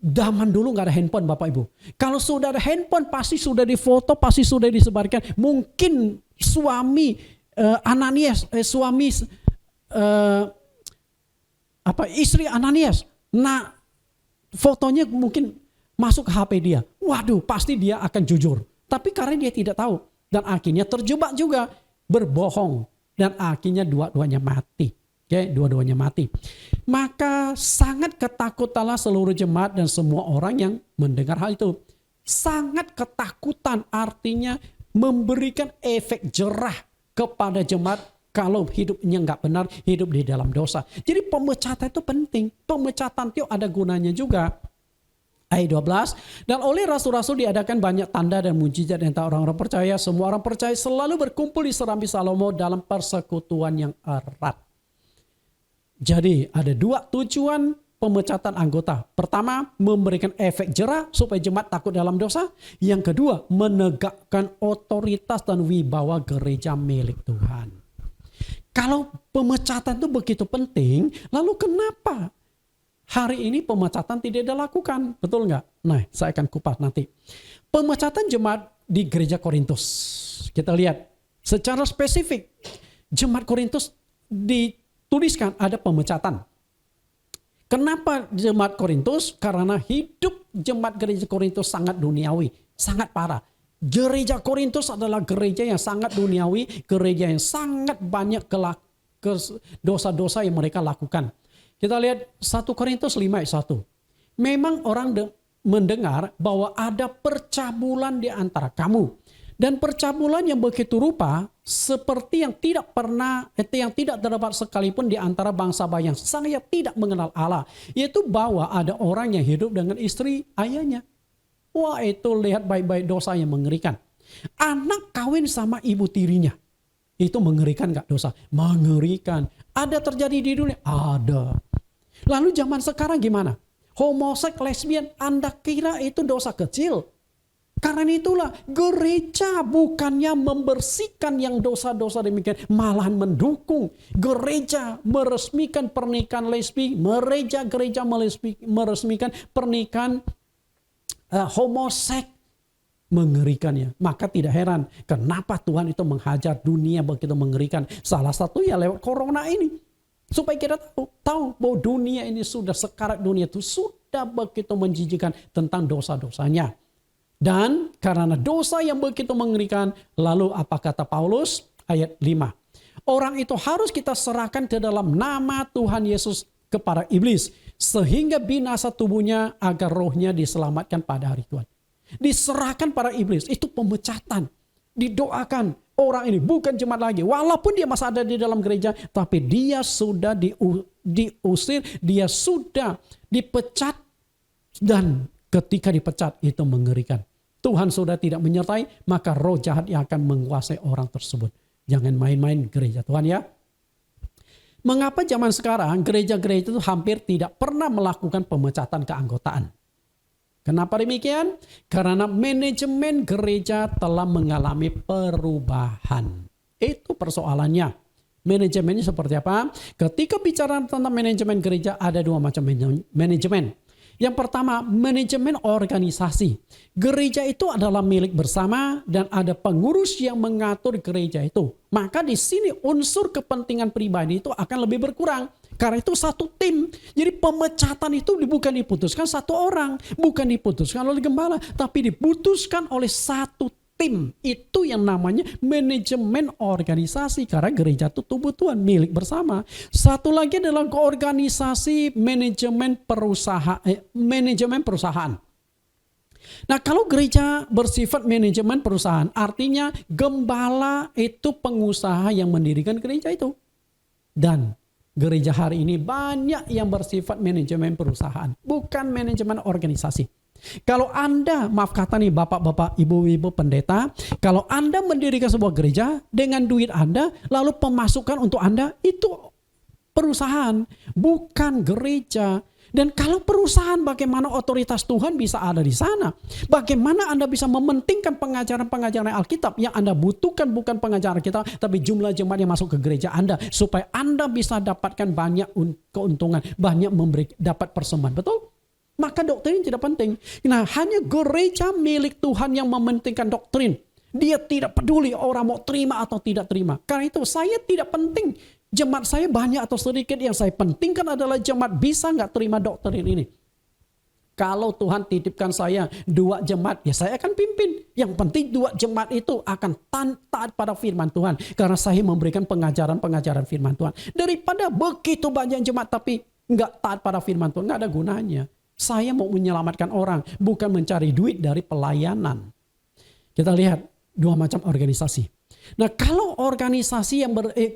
Zaman dulu gak ada handphone Bapak Ibu. Kalau sudah ada handphone pasti sudah difoto, pasti sudah disebarkan. Mungkin suami Ananias, istri Ananias. Nah, fotonya mungkin masuk ke HP dia. Waduh, pasti dia akan jujur. Tapi karena dia tidak tahu. Dan akhirnya terjebak juga. Berbohong. Dan akhirnya dua-duanya mati. Oke, dua-duanya mati. Maka sangat ketakutanlah seluruh jemaat dan semua orang yang mendengar hal itu. Sangat ketakutan artinya memberikan efek jerah kepada jemaat kalau hidupnya nggak benar, hidup di dalam dosa. Jadi pemecatan itu penting. Pemecatan itu ada gunanya juga. Ayat 12, dan oleh rasul-rasul diadakan banyak tanda dan mujizat antara orang-orang percaya. Semua orang percaya selalu berkumpul di serambi Salomo dalam persekutuan yang erat. Jadi ada dua tujuan pemecatan anggota. Pertama, memberikan efek jerah supaya jemaat takut dalam dosa. Yang kedua, menegakkan otoritas dan wibawa gereja milik Tuhan. Kalau pemecatan itu begitu penting, lalu kenapa hari ini pemecatan tidak dilakukan? Betul nggak? Nah, saya akan kupas nanti. Pemecatan jemaat di gereja Korintus. Kita lihat secara spesifik. Jemaat Korintus dituliskan ada pemecatan. Kenapa jemaat Korintus? Karena hidup jemaat gereja Korintus sangat duniawi. Sangat parah. Gereja Korintus adalah gereja yang sangat duniawi. Gereja yang sangat banyak dosa-dosa yang mereka lakukan. Kita lihat 1 Korintus 5 ayat 1. Memang orang mendengar bahwa ada percabulan di antara kamu. Dan percabulan yang begitu rupa seperti yang tidak terdapat sekalipun di antara bangsa yang sangat tidak mengenal Allah. Yaitu bahwa ada orang yang hidup dengan istri ayahnya. Wah, itu lihat baik-baik dosa yang mengerikan. Anak kawin sama ibu tirinya. Itu mengerikan gak dosa? Mengerikan. Ada terjadi di dunia? Ada. Lalu zaman sekarang gimana? Homoseks, lesbian, Anda kira itu dosa kecil? Karena itulah gereja bukannya membersihkan yang dosa-dosa demikian, malahan mendukung. Gereja meresmikan pernikahan lesbi, gereja meresmikan pernikahan homoseks. Mengerikannya. Maka tidak heran kenapa Tuhan itu menghajar dunia begitu mengerikan. Salah satunya lewat corona ini. Supaya kita tahu bahwa dunia ini sudah sekarat, dunia itu sudah begitu menjijikan tentang dosa-dosanya. Dan karena dosa yang begitu mengerikan, lalu apa kata Paulus? Ayat 5. Orang itu harus kita serahkan ke dalam nama Tuhan Yesus kepada iblis. Sehingga binasa tubuhnya agar rohnya diselamatkan pada hari Tuhan. Diserahkan pada iblis. Itu pemecatan. Didoakan. Orang ini bukan jemaat lagi. Walaupun dia masih ada di dalam gereja. Tapi dia sudah diusir. Dia sudah dipecat. Dan ketika dipecat itu mengerikan. Tuhan sudah tidak menyertai. Maka roh jahat yang akan menguasai orang tersebut. Jangan main-main gereja Tuhan ya. Mengapa zaman sekarang gereja-gereja itu hampir tidak pernah melakukan pemecatan keanggotaan? Kenapa demikian? Karena manajemen gereja telah mengalami perubahan. Itu persoalannya. Manajemennya seperti apa? Ketika bicara tentang manajemen gereja ada dua macam manajemen. Yang pertama, manajemen organisasi. Gereja itu adalah milik bersama dan ada pengurus yang mengatur gereja itu. Maka di sini unsur kepentingan pribadi itu akan lebih berkurang. Karena itu satu tim. Jadi pemecatan itu bukan diputuskan satu orang. Bukan diputuskan oleh gembala. Tapi diputuskan oleh satu tim. Itu yang namanya manajemen organisasi. Karena gereja itu tubuh Tuhan, milik bersama. Satu lagi adalah organisasi manajemen perusahaan. Nah, kalau gereja bersifat manajemen perusahaan, artinya gembala itu pengusaha yang mendirikan gereja itu. Dan gereja hari ini banyak yang bersifat manajemen perusahaan, bukan manajemen organisasi. Kalau Anda, maaf kata nih bapak-bapak, ibu-ibu pendeta, kalau Anda mendirikan sebuah gereja dengan duit Anda, lalu pemasukan untuk Anda itu perusahaan, bukan gereja. Dan kalau perusahaan, bagaimana otoritas Tuhan bisa ada di sana? Bagaimana Anda bisa mementingkan pengajaran-pengajaran Alkitab yang Anda butuhkan bukan pengajaran kita, tapi jumlah jemaat yang masuk ke gereja Anda supaya Anda bisa dapatkan banyak keuntungan, banyak dapat persembahan, betul? Maka doktrin tidak penting. Nah, hanya gereja milik Tuhan yang mementingkan doktrin. Dia tidak peduli orang mau terima atau tidak terima. Karena itu saya tidak penting Jemaat saya banyak atau sedikit, yang saya pentingkan adalah jemaat bisa nggak terima doktrin ini. Kalau Tuhan titipkan saya 2 jemaat, ya saya akan pimpin. Yang penting 2 jemaat itu akan taat pada firman Tuhan. Karena saya memberikan pengajaran-pengajaran firman Tuhan. Daripada begitu banyak jemaat tapi nggak taat pada firman Tuhan, nggak ada gunanya. Saya mau menyelamatkan orang, bukan mencari duit dari pelayanan. Kita lihat 2 macam organisasi. Nah, kalau organisasi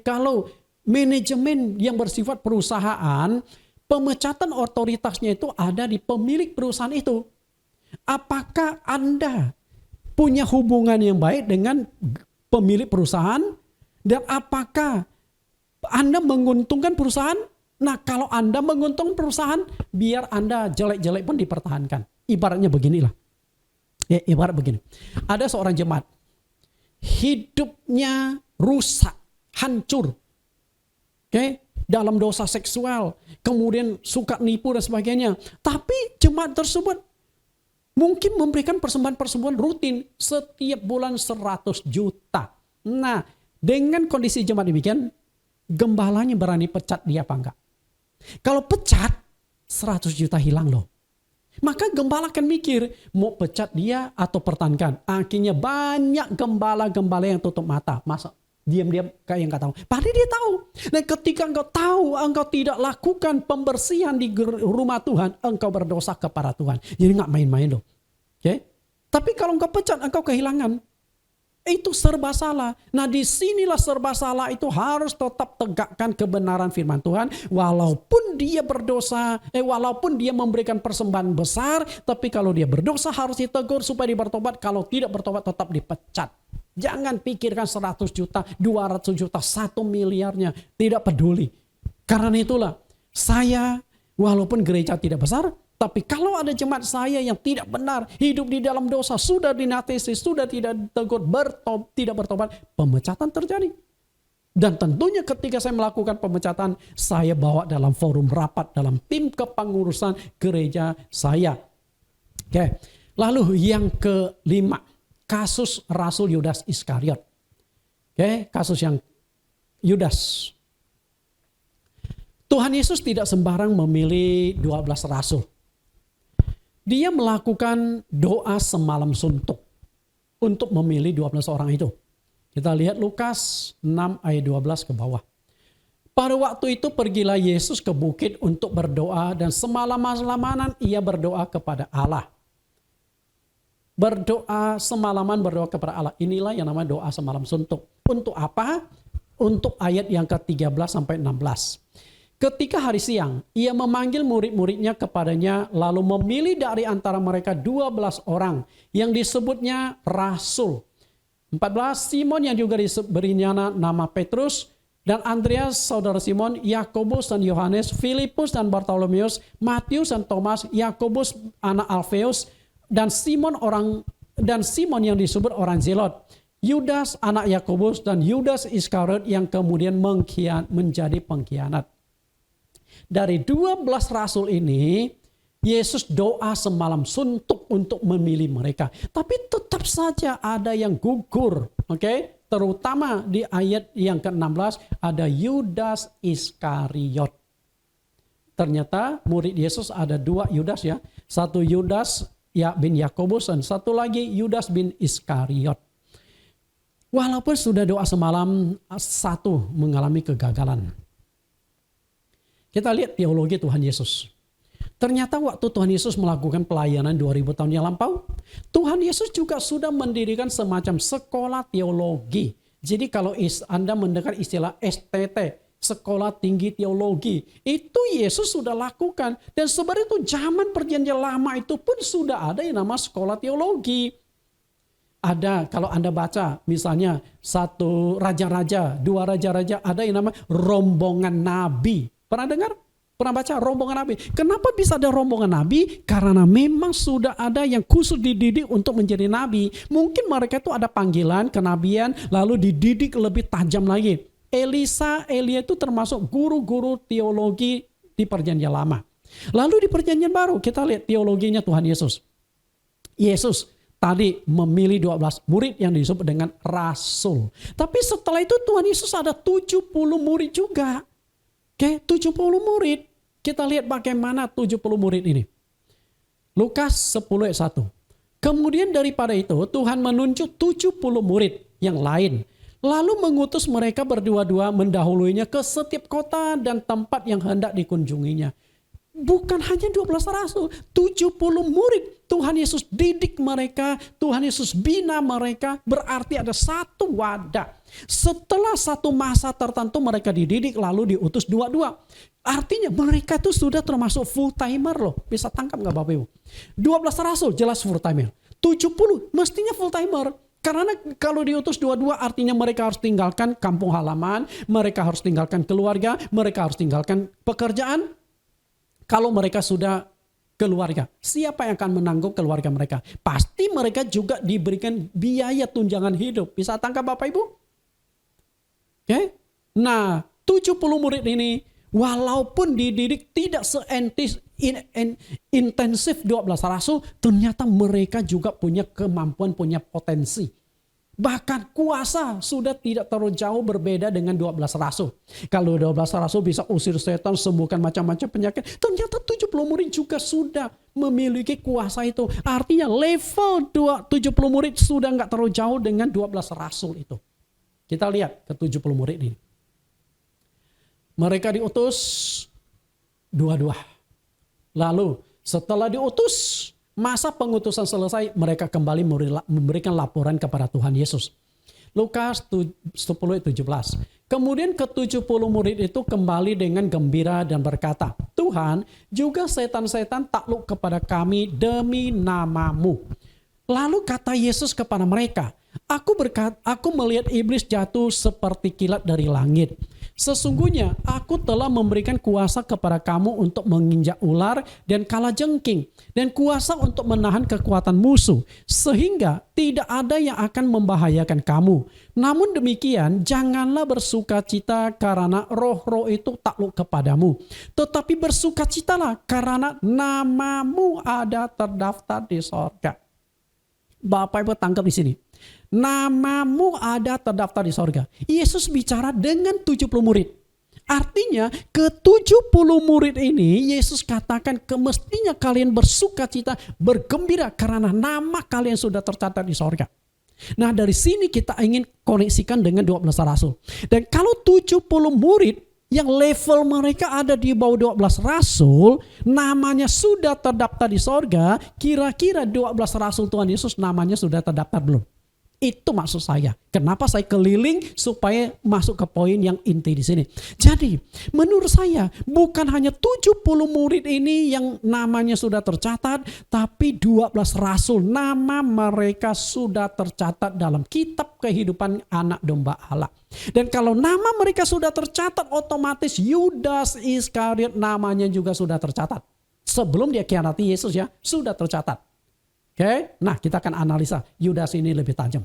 kalau manajemen yang bersifat perusahaan, pemecatan otoritasnya itu ada di pemilik perusahaan itu. Apakah Anda punya hubungan yang baik dengan pemilik perusahaan? Dan apakah Anda menguntungkan perusahaan? Nah, kalau Anda menguntungkan perusahaan, biar Anda jelek-jelek pun dipertahankan. Ibaratnya beginilah. Ya, ibarat begini. Ada seorang jemaat. Hidupnya rusak, hancur. Oke? Dalam dosa seksual, kemudian suka nipu dan sebagainya. Tapi jemaat tersebut mungkin memberikan persembahan-persembahan rutin setiap bulan 100 juta. Nah, dengan kondisi jemaat demikian, gembalanya berani pecat dia apa enggak? Kalau pecat, 100 juta hilang loh. Maka gembala akan mikir, mau pecat dia atau pertahankan. Akhirnya banyak gembala-gembala yang tutup mata. Masa diam-diam kayak yang nggak tahu. Padahal dia tahu. Dan ketika engkau tahu, engkau tidak lakukan pembersihan di rumah Tuhan, engkau berdosa kepada Tuhan. Jadi nggak main-main loh. Oke? Tapi kalau engkau pecat, engkau kehilangan. Itu serba salah. Nah, disinilah serba salah itu harus tetap tegakkan kebenaran firman Tuhan. Walaupun dia berdosa, walaupun dia memberikan persembahan besar, tapi kalau dia berdosa harus ditegur supaya dia bertobat. Kalau tidak bertobat tetap dipecat. Jangan pikirkan 100 juta, 200 juta, 1 miliarnya. Tidak peduli. Karena itulah saya, walaupun gereja tidak besar, tapi kalau ada jemaat saya yang tidak benar, hidup di dalam dosa, sudah dinatesi, sudah tidak ditegur, tidak bertobat, pemecatan terjadi. Dan tentunya ketika saya melakukan pemecatan, saya bawa dalam forum rapat, dalam tim kepengurusan gereja saya. Oke. Lalu yang kelima, kasus Rasul Yudas Iskariot. Oke, kasus yang Yudas. Tuhan Yesus tidak sembarang memilih 12 rasul. Dia melakukan doa semalam suntuk untuk memilih 12 orang itu. Kita lihat Lukas 6 ayat 12 ke bawah. Pada waktu itu pergilah Yesus ke bukit untuk berdoa dan semalam-malaman ia berdoa kepada Allah. Semalaman berdoa kepada Allah. Inilah yang namanya doa semalam suntuk. Untuk apa? Untuk ayat yang ke-13 sampai 16. Ketika hari siang, ia memanggil murid-muridnya kepadanya, lalu memilih dari antara mereka 12 orang yang disebutnya rasul. 14, Simon yang juga diberinya nama Petrus, dan Andreas saudara Simon, Yakobus dan Yohanes, Filipus dan Bartolomeus, Matius dan Thomas, Yakobus anak Alfeus, dan Simon yang disebut orang Zelot, Yudas anak Yakobus, dan Yudas Iskariot yang kemudian menjadi pengkhianat. Dari 12 rasul ini, Yesus doa semalam suntuk untuk memilih mereka. Tapi tetap saja ada yang gugur. Oke? Terutama di ayat yang ke-16 ada Yudas Iskariot. Ternyata murid Yesus ada 2 Yudas ya. Satu Yudas bin Yakobus dan satu lagi Yudas bin Iskariot. Walaupun sudah doa semalam, satu mengalami kegagalan. Kita lihat teologi Tuhan Yesus. Ternyata waktu Tuhan Yesus melakukan pelayanan 2000 tahun yang lampau, Tuhan Yesus juga sudah mendirikan semacam sekolah teologi. Jadi kalau Anda mendengar istilah STT, sekolah tinggi teologi, itu Yesus sudah lakukan. Dan sebenarnya itu zaman perjanjian lama itu pun sudah ada yang nama sekolah teologi. Ada, kalau Anda baca misalnya 1 raja-raja, 2 raja-raja, ada yang nama rombongan nabi. Pernah dengar? Pernah baca rombongan nabi? Kenapa bisa ada rombongan nabi? Karena memang sudah ada yang khusus dididik untuk menjadi nabi. Mungkin mereka itu ada panggilan kenabian lalu dididik lebih tajam lagi. Elia itu termasuk guru-guru teologi di perjanjian lama. Lalu di perjanjian baru kita lihat teologinya Tuhan Yesus. Yesus tadi memilih 12 murid yang disebut dengan rasul. Tapi setelah itu Tuhan Yesus ada 70 murid juga. Oke, 70 murid. Kita lihat bagaimana 70 murid ini. Lukas 10 ayat 1. Kemudian daripada itu Tuhan menunjuk 70 murid yang lain. Lalu mengutus mereka berdua-dua mendahuluinya ke setiap kota dan tempat yang hendak dikunjunginya. Bukan hanya 12 rasul, 70 murid. Tuhan Yesus didik mereka, Tuhan Yesus bina mereka, berarti ada satu wadah. Setelah satu masa tertentu mereka dididik lalu diutus dua-dua. Artinya mereka itu sudah termasuk full timer loh. Bisa tangkap gak Bapak Ibu? 12 rasul jelas full timer. 70 mestinya full timer. Karena kalau diutus dua-dua artinya mereka harus tinggalkan kampung halaman, mereka harus tinggalkan keluarga, mereka harus tinggalkan pekerjaan. Kalau mereka sudah keluarga, siapa yang akan menanggung keluarga mereka? Pasti mereka juga diberikan biaya tunjangan hidup. Bisa tangkap Bapak Ibu? Oke? Nah, 70 murid ini walaupun dididik tidak seintensif 12 rasul, ternyata mereka juga punya kemampuan, punya potensi. Bahkan kuasa sudah tidak terlalu jauh berbeda dengan 12 rasul. Kalau 12 rasul bisa usir setan, sembuhkan macam-macam penyakit. Ternyata 70 murid juga sudah memiliki kuasa itu. Artinya level 70 murid sudah nggak terlalu jauh dengan 12 rasul itu. Kita lihat ke 70 murid ini. Mereka diutus dua-dua. Lalu setelah diutus, masa pengutusan selesai, mereka kembali memberikan laporan kepada Tuhan Yesus. Lukas 10:17. Kemudian ke-70 murid itu kembali dengan gembira dan berkata, Tuhan, juga setan-setan takluk kepada kami demi nama-Mu. Lalu kata Yesus kepada mereka, Aku melihat iblis jatuh seperti kilat dari langit. Sesungguhnya aku telah memberikan kuasa kepada kamu untuk menginjak ular dan kalajengking, dan kuasa untuk menahan kekuatan musuh, sehingga tidak ada yang akan membahayakan kamu. Namun demikian, janganlah bersukacita karena roh-roh itu takluk kepadamu, tetapi bersukacitalah karena namamu ada terdaftar di sorga. Bapak Ibu tangkap di sini. Namamu ada terdaftar di sorga. Yesus bicara dengan 70 murid. Artinya ke-70 murid ini Yesus katakan mestinya kalian bersukacita, bergembira karena nama kalian sudah tercatat di sorga. Nah dari sini kita ingin koneksikan dengan 12 rasul. Dan kalau 70 murid yang level mereka ada di bawah 12 rasul, namanya sudah terdaftar di sorga, kira-kira 12 rasul Tuhan Yesus namanya sudah terdaftar belum? Itu maksud saya. Kenapa saya keliling supaya masuk ke poin yang inti di sini. Jadi menurut saya bukan hanya 70 murid ini yang namanya sudah tercatat, tapi 12 rasul nama mereka sudah tercatat dalam kitab kehidupan anak domba Allah. Dan kalau nama mereka sudah tercatat, otomatis Yudas Iskariot namanya juga sudah tercatat. Sebelum dia khianati Yesus ya, sudah tercatat. Oke, nah kita akan analisa Yudas ini lebih tajam.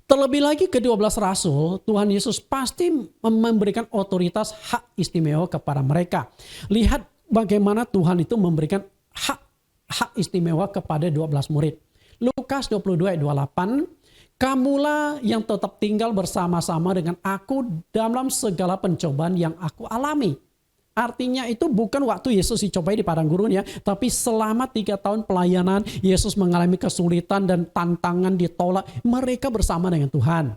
Terlebih lagi ke-12 rasul, Tuhan Yesus pasti memberikan otoritas hak istimewa kepada mereka. Lihat bagaimana Tuhan itu memberikan hak istimewa kepada 12 murid. Lukas 22 ayat 28, kamulah yang tetap tinggal bersama-sama dengan aku dalam segala pencobaan yang aku alami. Artinya itu bukan waktu Yesus dicobai di padang gurun ya, tapi selama 3 tahun pelayanan Yesus mengalami kesulitan dan tantangan ditolak, mereka bersama dengan Tuhan.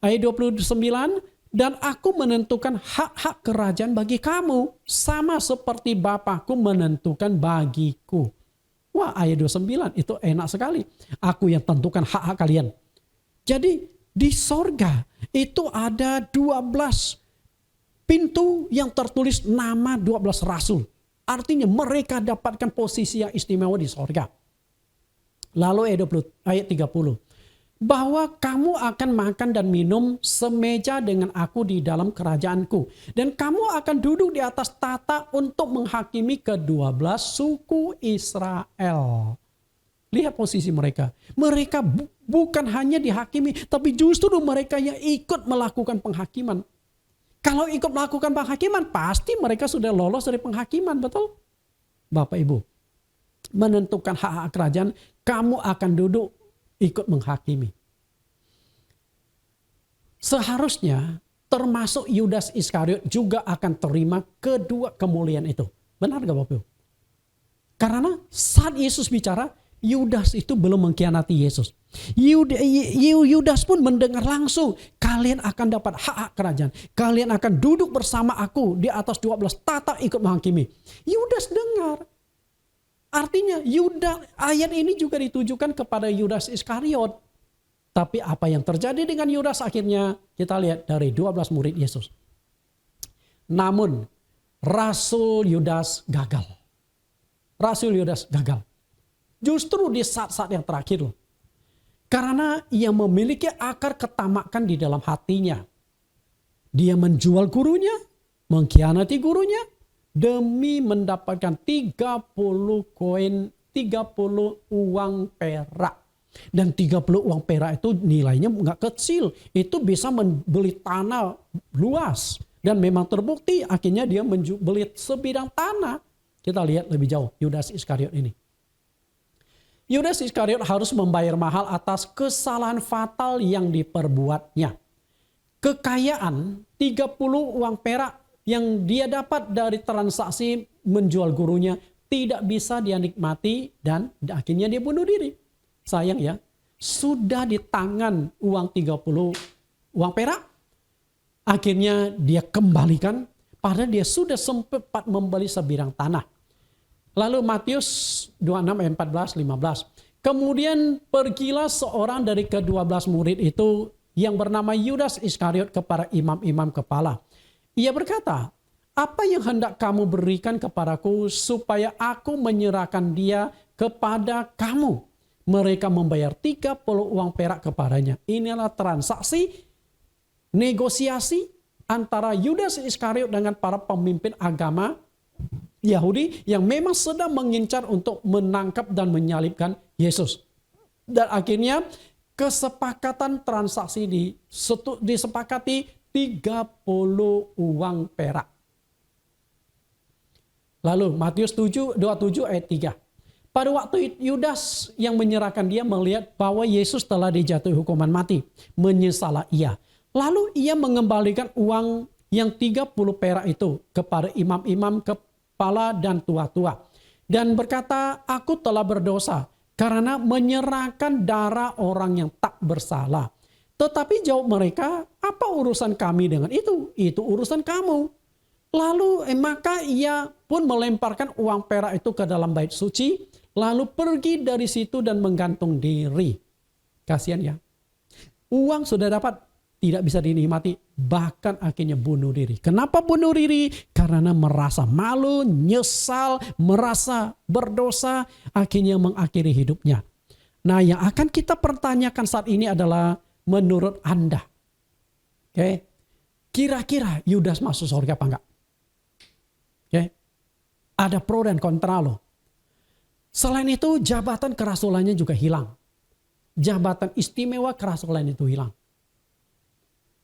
Ayat 29, dan aku menentukan hak-hak kerajaan bagi kamu, sama seperti Bapakku menentukan bagiku. Wah, ayat 29 itu enak sekali. Aku yang tentukan hak-hak kalian. Jadi di sorga itu ada 12 pintu yang tertulis nama 12 rasul. Artinya mereka dapatkan posisi yang istimewa di sorga. Lalu ayat 30. Bahwa kamu akan makan dan minum semeja dengan aku di dalam kerajaanku. Dan kamu akan duduk di atas tahta untuk menghakimi ke-12 suku Israel. Lihat posisi mereka. Mereka bukan hanya dihakimi, tapi justru mereka yang ikut melakukan penghakiman. Kalau ikut melakukan penghakiman, pasti mereka sudah lolos dari penghakiman, betul? Bapak Ibu, menentukan hak-hak kerajaan kamu akan duduk ikut menghakimi. Seharusnya termasuk Yudas Iskariot juga akan terima kedua kemuliaan itu. Benar gak Bapak Ibu? Karena saat Yesus bicara, Yudas itu belum mengkhianati Yesus. Yudas pun mendengar langsung, kalian akan dapat hak kerajaan. Kalian akan duduk bersama aku di atas 12 tahta ikut menghakimi. Yudas dengar. Artinya ayat ini juga ditujukan kepada Yudas Iskariot. Tapi apa yang terjadi dengan Yudas akhirnya kita lihat dari 12 murid Yesus. Namun Rasul Yudas gagal. Rasul Yudas gagal. Justru di saat-saat yang terakhir loh. Karena ia memiliki akar ketamakan di dalam hatinya. Dia menjual gurunya, mengkhianati gurunya, demi mendapatkan 30 uang perak. Dan 30 uang perak itu nilainya nggak kecil. Itu bisa membeli tanah luas. Dan memang terbukti akhirnya dia beli sebidang tanah. Kita lihat lebih jauh Yudas Iskariot ini. Yudas Iskariot harus membayar mahal atas kesalahan fatal yang diperbuatnya. Kekayaan 30 uang perak yang dia dapat dari transaksi menjual gurunya tidak bisa dia nikmati dan akhirnya dia bunuh diri. Sayang ya, sudah di tangan uang 30 uang perak, akhirnya dia kembalikan padahal dia sudah sempat membeli sebidang tanah. Lalu Matius 26 ayat 14-15. Kemudian pergilah seorang dari ke-12 murid itu yang bernama Yudas Iskariot kepada imam-imam kepala. Ia berkata, apa yang hendak kamu berikan kepadaku supaya aku menyerahkan dia kepada kamu? Mereka membayar 30 uang perak kepadanya. Inilah transaksi negosiasi antara Yudas Iskariot dengan para pemimpin agama Yahudi yang memang sedang mengincar untuk menangkap dan menyalibkan Yesus. Dan akhirnya kesepakatan transaksi disepakati 30 uang perak. Lalu Matius 27 ayat 3. Pada waktu Yudas yang menyerahkan dia melihat bahwa Yesus telah dijatuhi hukuman mati. Menyesalah ia. Lalu ia mengembalikan uang yang 30 perak itu kepada imam-imam kepala dan tua-tua. Dan berkata, aku telah berdosa karena menyerahkan darah orang yang tak bersalah. Tetapi jawab mereka, apa urusan kami dengan itu? Itu urusan kamu. Lalu maka ia pun melemparkan uang perak itu ke dalam bait suci. Lalu pergi dari situ dan menggantung diri. Kasihan ya. Uang sudah dapat, tidak bisa dinikmati. Bahkan akhirnya bunuh diri. Kenapa bunuh diri? Karena merasa malu, nyesal, merasa berdosa. Akhirnya mengakhiri hidupnya. Nah, yang akan kita pertanyakan saat ini adalah menurut Anda. Oke. Kira-kira Yudas masuk surga apa enggak? Oke. Ada pro dan kontra loh. Selain itu jabatan kerasulannya juga hilang. Jabatan istimewa kerasulan itu hilang.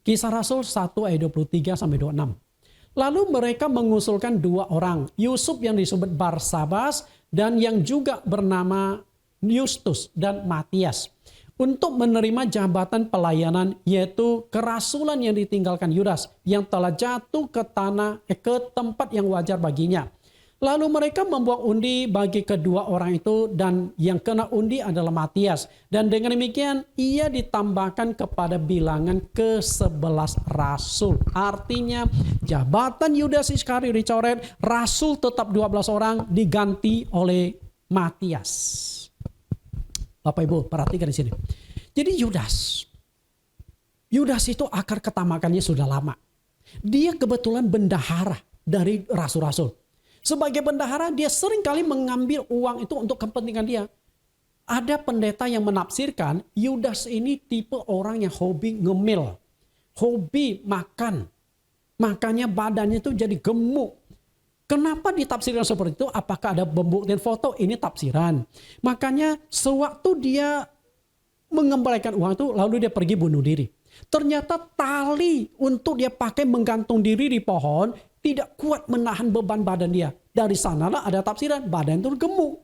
Kisah Rasul 1 ayat 23 sampai 26. Lalu mereka mengusulkan dua orang, Yusuf yang disebut Barsabas dan yang juga bernama Justus dan Matias, untuk menerima jabatan pelayanan, yaitu kerasulan yang ditinggalkan Yudas yang telah jatuh ke tempat yang wajar baginya. Lalu mereka membuat undi bagi kedua orang itu dan yang kena undi adalah Matias. Dan dengan demikian ia ditambahkan kepada bilangan ke-11 rasul. Artinya jabatan Yudas Iskariot dicoret, rasul tetap 12 orang diganti oleh Matias. Bapak Ibu perhatikan di sini. Jadi Yudas itu akar ketamakannya sudah lama. Dia kebetulan bendahara dari rasul-rasul. Sebagai bendahara dia seringkali mengambil uang itu untuk kepentingan dia. Ada pendeta yang menafsirkan Yudas ini tipe orang yang hobi ngemil. Hobi makan. Makanya badannya itu jadi gemuk. Kenapa ditafsirkan seperti itu? Apakah ada pembuktian foto? Ini tafsiran. Makanya sewaktu dia mengembalikan uang itu lalu dia pergi bunuh diri. Ternyata tali untuk dia pakai menggantung diri di pohon tidak kuat menahan beban badan dia. Dari sanalah ada tafsiran badan itu gemuk.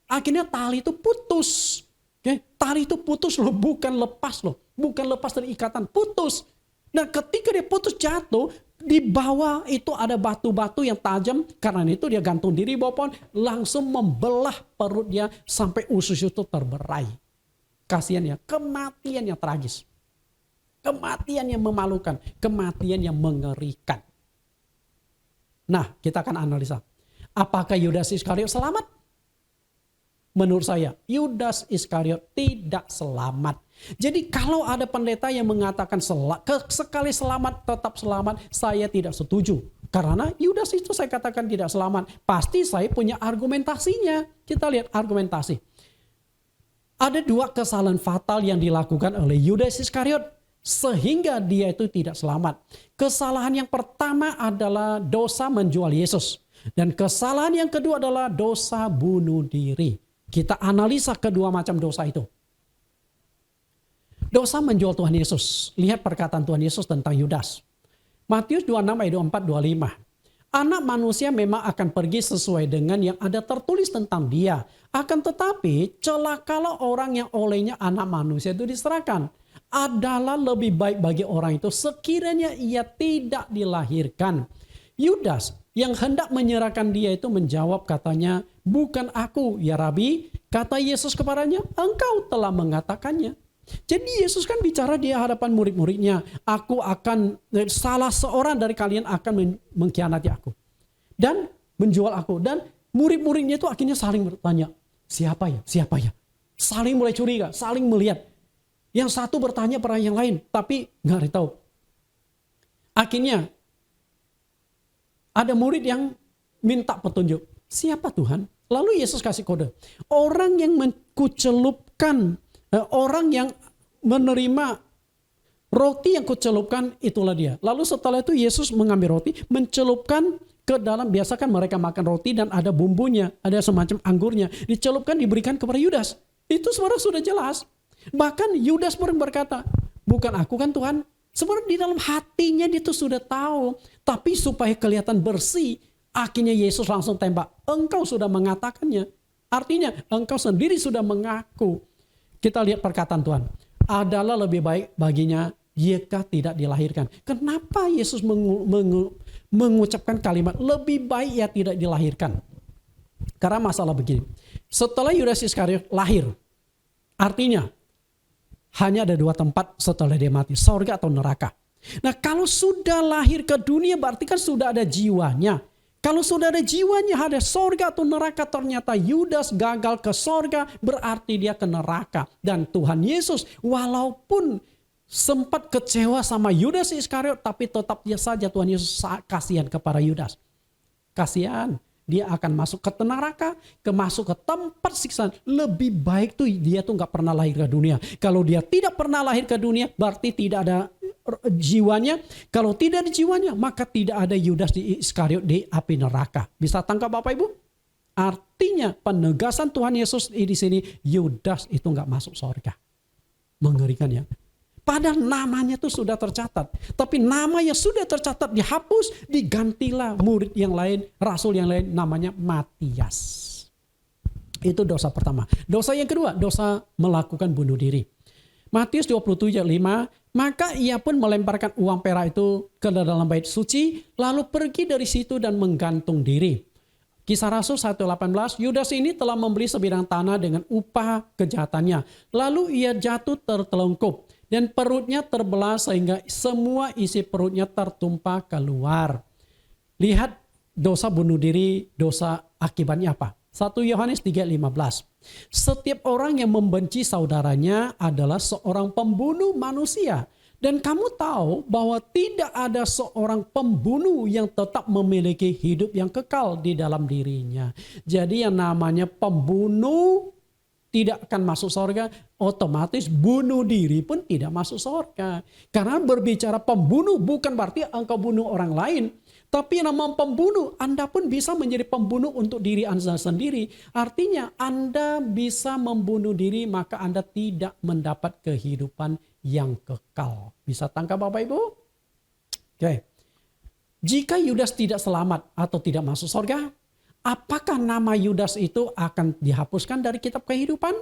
Akhirnya tali itu putus. Oke, tali itu putus loh, bukan lepas loh. Bukan lepas dari ikatan, putus. Nah ketika dia putus jatuh, di bawah itu ada batu-batu yang tajam. Karena itu dia gantung diri di bawah pohon, langsung membelah perut dia sampai usus itu terberai. Kasihan ya, kematian yang tragis. Kematian yang memalukan, kematian yang mengerikan. Nah, kita akan analisa. Apakah Yudas Iskariot selamat? Menurut saya, Yudas Iskariot tidak selamat. Jadi kalau ada pendeta yang mengatakan sekali selamat tetap selamat, saya tidak setuju. Karena Yudas itu saya katakan tidak selamat. Pasti saya punya argumentasinya. Kita lihat argumentasi. Ada 2 kesalahan fatal yang dilakukan oleh Yudas Iskariot sehingga dia itu tidak selamat. Kesalahan yang pertama adalah dosa menjual Yesus. Dan kesalahan yang kedua adalah dosa bunuh diri. Kita analisa kedua macam dosa itu. Dosa menjual Tuhan Yesus. Lihat perkataan Tuhan Yesus tentang Yudas. Matius 26 ayat 24-25. Anak manusia memang akan pergi sesuai dengan yang ada tertulis tentang dia. Akan tetapi celakalah orang yang olehnya anak manusia itu diserahkan. Adalah lebih baik bagi orang itu sekiranya ia tidak dilahirkan. Yudas yang hendak menyerahkan dia itu menjawab katanya, bukan aku ya Rabi. Kata Yesus kepadanya, engkau telah mengatakannya. Jadi Yesus kan bicara di hadapan murid-muridnya. Salah seorang dari kalian akan mengkhianati aku. Dan menjual aku. Dan murid-muridnya itu akhirnya saling bertanya. Siapa ya? Siapa ya? Saling mulai curiga, saling melihat. Yang satu bertanya pada yang lain. Tapi nggak tahu. Akhirnya ada murid yang minta petunjuk. Siapa Tuhan? Lalu Yesus kasih kode. Orang yang menkucelupkan, orang yang menerima roti yang kucelupkan, itulah dia. Lalu setelah itu Yesus mengambil roti, mencelupkan ke dalam, biasa kan mereka makan roti dan ada bumbunya, ada semacam anggurnya. Dicelupkan, diberikan kepada Yudas. Itu sebenarnya sudah jelas. Bahkan Yudas pun berkata, bukan aku kan Tuhan. Sebenarnya di dalam hatinya dia itu sudah tahu. Tapi supaya kelihatan bersih, akhirnya Yesus langsung tembak. Engkau sudah mengatakannya. Artinya engkau sendiri sudah mengaku. Kita lihat perkataan Tuhan. Adalah lebih baik baginya jika tidak dilahirkan. Kenapa Yesus mengucapkan kalimat lebih baik ya tidak dilahirkan? Karena masalah begini. Setelah Yudas Iskariot lahir. Artinya hanya ada 2 tempat setelah dia mati. Sorga atau neraka. Nah kalau sudah lahir ke dunia berarti kan sudah ada jiwanya. Kalau sudah ada jiwanya ada sorga atau neraka. Ternyata Yudas gagal ke sorga berarti dia ke neraka. Dan Tuhan Yesus walaupun sempat kecewa sama Yudas Iskariot. Tapi tetap dia saja Tuhan Yesus kasihan kepada Yudas. Kasihan. Dia akan masuk ke neraka, masuk ke tempat siksaan. Lebih baik tuh dia tuh nggak pernah lahir ke dunia. Kalau dia tidak pernah lahir ke dunia, berarti tidak ada jiwanya. Kalau tidak ada jiwanya, maka tidak ada Yudas Iskariot di api neraka. Bisa tangkap Bapak Ibu? Artinya penegasan Tuhan Yesus di sini, Yudas itu nggak masuk surga. Mengerikan ya. Padahal namanya itu sudah tercatat. Tapi nama yang sudah tercatat dihapus, digantilah murid yang lain, rasul yang lain, namanya Matias. Itu dosa pertama. Dosa yang kedua, dosa melakukan bunuh diri. Matius 27:5, maka ia pun melemparkan uang perak itu ke dalam bait suci, lalu pergi dari situ dan menggantung diri. Kisah Rasul 1:18, Yudas ini telah membeli sebidang tanah dengan upah kejahatannya. Lalu ia jatuh tertelungkup. Dan perutnya terbelah sehingga semua isi perutnya tertumpah keluar. Lihat dosa bunuh diri, dosa akibatnya apa? 1 Yohanes 3:15. Setiap orang yang membenci saudaranya adalah seorang pembunuh manusia. Dan kamu tahu bahwa tidak ada seorang pembunuh yang tetap memiliki hidup yang kekal di dalam dirinya. Jadi yang namanya pembunuh tidak akan masuk surga, otomatis bunuh diri pun tidak masuk surga. Karena berbicara pembunuh bukan berarti engkau bunuh orang lain. Tapi nama pembunuh, Anda pun bisa menjadi pembunuh untuk diri Anda sendiri. Artinya Anda bisa membunuh diri maka Anda tidak mendapat kehidupan yang kekal. Bisa tangkap Bapak Ibu? Oke. Jika Yudas tidak selamat atau tidak masuk surga, apakah nama Yudas itu akan dihapuskan dari kitab kehidupan?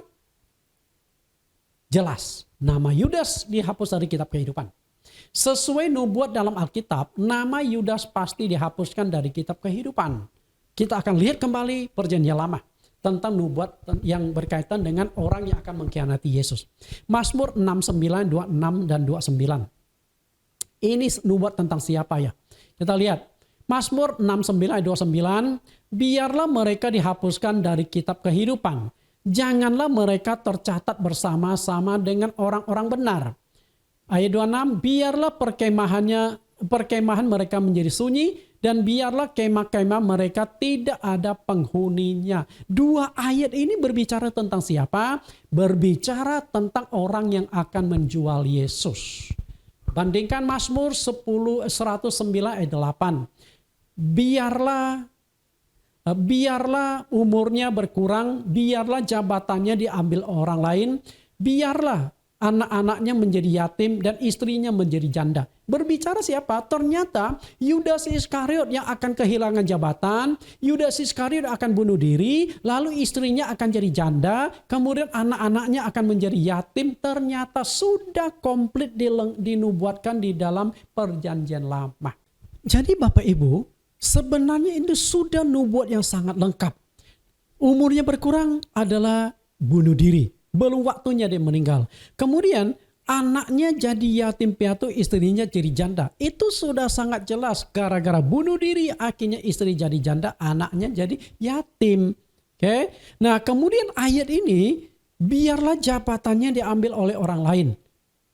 jelas nama Yudas dihapus dari kitab kehidupan. Sesuai nubuat dalam Alkitab, nama Yudas pasti dihapuskan dari kitab kehidupan. Kita akan lihat kembali perjanjian lama tentang nubuat yang berkaitan dengan orang yang akan mengkhianati Yesus. Mazmur 69, 26 dan 29. Ini nubuat tentang siapa ya? Kita lihat. Mazmur 69, 29. Biarlah mereka dihapuskan dari kitab kehidupan. Janganlah mereka tercatat bersama-sama dengan orang-orang benar. Ayat 26, biarlah perkemahan mereka menjadi sunyi dan biarlah kemah-kemah mereka tidak ada penghuninya. Dua ayat ini berbicara tentang siapa? Berbicara tentang orang yang akan menjual Yesus. Bandingkan Mazmur 109 ayat 8. Biarlah umurnya berkurang, biarlah jabatannya diambil orang lain, biarlah anak-anaknya menjadi yatim dan istrinya menjadi janda. Berbicara siapa? Ternyata Yudas Iskariot yang akan kehilangan jabatan, Yudas Iskariot akan bunuh diri, lalu istrinya akan jadi janda, kemudian anak-anaknya akan menjadi yatim. Ternyata sudah komplit dinubuatkan di dalam perjanjian lama. Jadi Bapak Ibu, sebenarnya itu sudah nubuat yang sangat lengkap. Umurnya berkurang adalah bunuh diri. Belum waktunya dia meninggal. Kemudian anaknya jadi yatim piatu, istrinya jadi janda. Itu sudah sangat jelas. Gara-gara bunuh diri akhirnya istri jadi janda, anaknya jadi yatim. Oke. Nah kemudian ayat ini, biarlah jabatannya diambil oleh orang lain.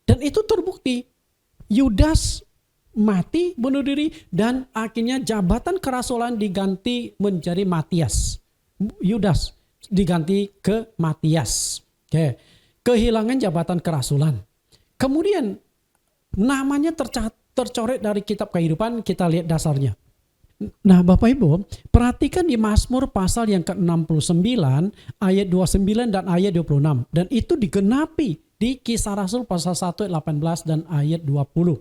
Dan itu terbukti. Yudas mati, bunuh diri, dan akhirnya jabatan kerasulan diganti menjadi Matias. Yudas diganti ke Matias. Oke. Kehilangan jabatan kerasulan. Kemudian namanya tercoret dari kitab kehidupan, kita lihat dasarnya. Nah Bapak Ibu, perhatikan di Mazmur pasal yang ke-69 ayat 29 dan ayat 26. Dan itu digenapi di Kisah Rasul pasal 1 ayat 18 dan ayat 20.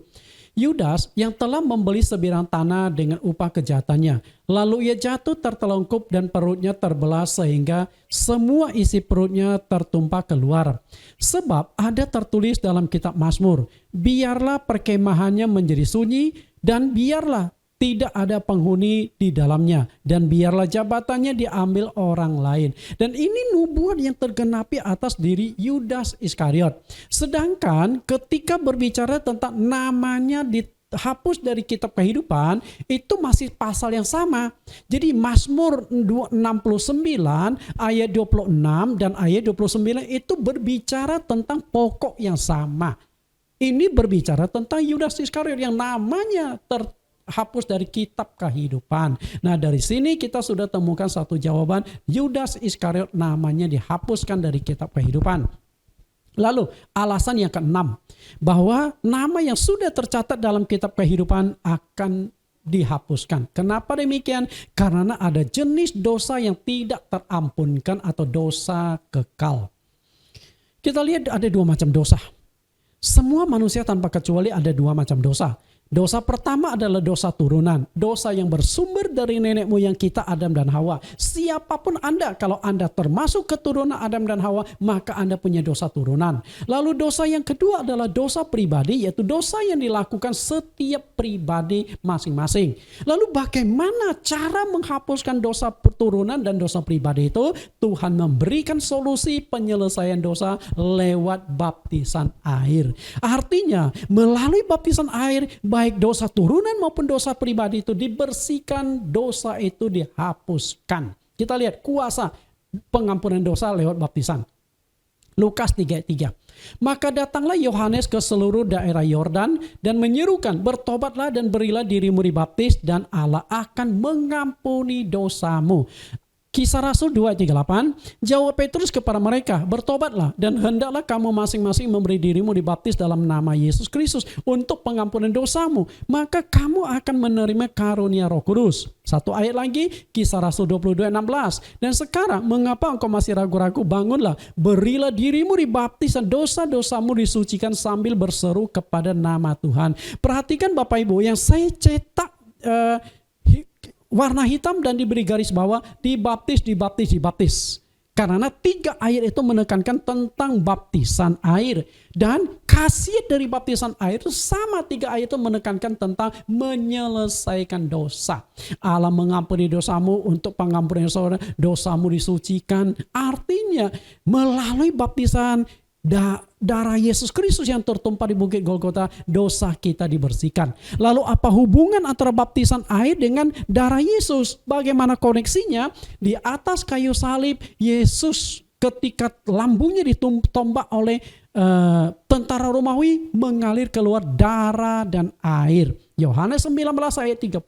Yudas yang telah membeli sebidang tanah dengan upah kejahatannya. Lalu ia jatuh tertelungkup dan perutnya terbelah sehingga semua isi perutnya tertumpah keluar. Sebab ada tertulis dalam kitab Mazmur, biarlah perkemahannya menjadi sunyi dan biarlah tidak ada penghuni di dalamnya. Dan biarlah jabatannya diambil orang lain. Dan ini nubuat yang tergenapi atas diri Yudas Iskariot. Sedangkan ketika berbicara tentang namanya dihapus dari kitab kehidupan, itu masih pasal yang sama. Jadi Mazmur 69 ayat 26 dan ayat 29 itu berbicara tentang pokok yang sama. Ini berbicara tentang Yudas Iskariot yang namanya hapus dari kitab kehidupan. Nah dari sini kita sudah temukan satu jawaban, Yudas Iskariot namanya dihapuskan dari kitab kehidupan. Lalu alasan yang keenam, bahwa nama yang sudah tercatat dalam kitab kehidupan akan dihapuskan. Kenapa demikian? Karena ada jenis dosa yang tidak terampunkan atau dosa kekal. Kita lihat ada dua macam dosa. Semua manusia tanpa kecuali ada dua macam dosa. Dosa pertama adalah dosa turunan. Dosa yang bersumber dari nenek moyang kita Adam dan Hawa. Siapapun Anda, kalau Anda termasuk keturunan Adam dan Hawa, maka Anda punya dosa turunan. Lalu dosa yang kedua adalah dosa pribadi, yaitu dosa yang dilakukan setiap pribadi masing-masing. Lalu bagaimana cara menghapuskan dosa turunan dan dosa pribadi itu? Tuhan memberikan solusi penyelesaian dosa lewat baptisan air. Artinya melalui baptisan air, baik dosa turunan maupun dosa pribadi itu dibersihkan, dosa itu dihapuskan. Kita lihat kuasa pengampunan dosa lewat baptisan. Lukas 3:3. Maka datanglah Yohanes ke seluruh daerah Yordan dan menyerukan, bertobatlah dan berilah dirimu dibaptis dan Allah akan mengampuni dosamu. Kisah Rasul 2:38, jawab Petrus kepada mereka, bertobatlah dan hendaklah kamu masing-masing memberi dirimu dibaptis dalam nama Yesus Kristus untuk pengampunan dosamu, maka kamu akan menerima karunia Roh Kudus. Satu ayat lagi, Kisah Rasul 22:16, dan sekarang mengapa engkau masih ragu-ragu? Bangunlah, berilah dirimu dibaptis dan dosa-dosamu disucikan sambil berseru kepada nama Tuhan. Perhatikan Bapak Ibu, yang saya cetak warna hitam dan diberi garis bawah, dibaptis. Karena 3 ayat itu menekankan tentang baptisan air. Dan khasiat dari baptisan air itu sama, 3 ayat itu menekankan tentang menyelesaikan dosa. Allah mengampuni dosamu, untuk pengampunan dosamu disucikan. Artinya melalui baptisan darah Yesus Kristus yang tertumpah di bukit Golgota, dosa kita dibersihkan. Lalu apa hubungan antara baptisan air dengan darah Yesus? Bagaimana koneksinya? Di atas kayu salib, Yesus ketika lambungnya ditombak oleh tentara Romawi, mengalir keluar darah dan air. Yohanes 19 ayat 30.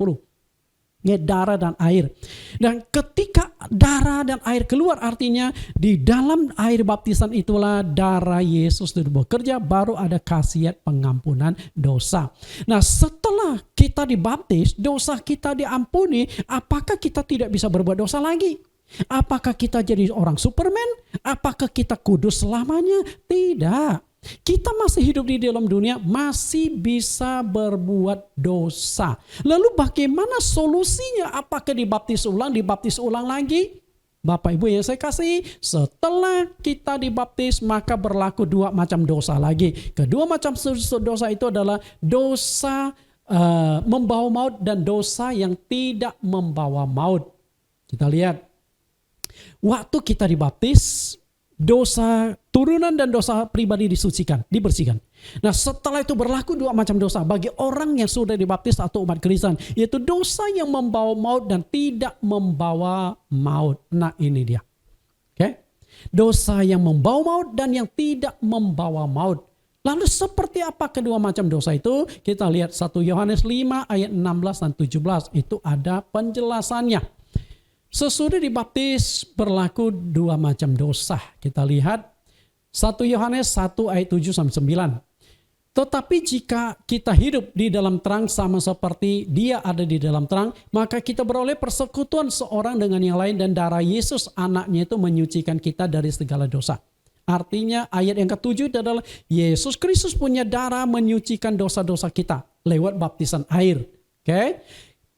Darah dan air. Dan ketika darah dan air keluar, artinya di dalam air baptisan itulah darah Yesus itu bekerja, baru ada khasiat pengampunan dosa. Nah, setelah kita dibaptis, dosa kita diampuni, apakah kita tidak bisa berbuat dosa lagi? Apakah kita jadi orang Superman? Apakah kita kudus selamanya? Tidak. Kita masih hidup di dalam dunia, masih bisa berbuat dosa. Lalu bagaimana solusinya? Apakah dibaptis ulang lagi? Bapak Ibu yang saya kasih, setelah kita dibaptis maka berlaku 2 macam dosa lagi. Kedua macam dosa itu adalah dosa membawa maut dan dosa yang tidak membawa maut. Kita lihat, waktu kita dibaptis, dosa turunan dan dosa pribadi dibersihkan. Nah, setelah itu berlaku 2 macam dosa bagi orang yang sudah dibaptis atau umat Kristen, yaitu dosa yang membawa maut dan tidak membawa maut. Nah, ini dia. Oke? Dosa yang membawa maut dan yang tidak membawa maut. Lalu seperti apa kedua macam dosa itu? Kita lihat 1 Yohanes 5 ayat 16 dan 17. Itu ada penjelasannya. Sesudah dibaptis berlaku 2 macam dosa. Kita lihat 1 Yohanes 1 ayat 7 sampai 9. Tetapi jika kita hidup di dalam terang sama seperti Dia ada di dalam terang, maka kita beroleh persekutuan seorang dengan yang lain, dan darah Yesus anaknya itu menyucikan kita dari segala dosa. Artinya ayat yang ke-7 adalah Yesus Kristus punya darah menyucikan dosa-dosa kita lewat baptisan air. Oke?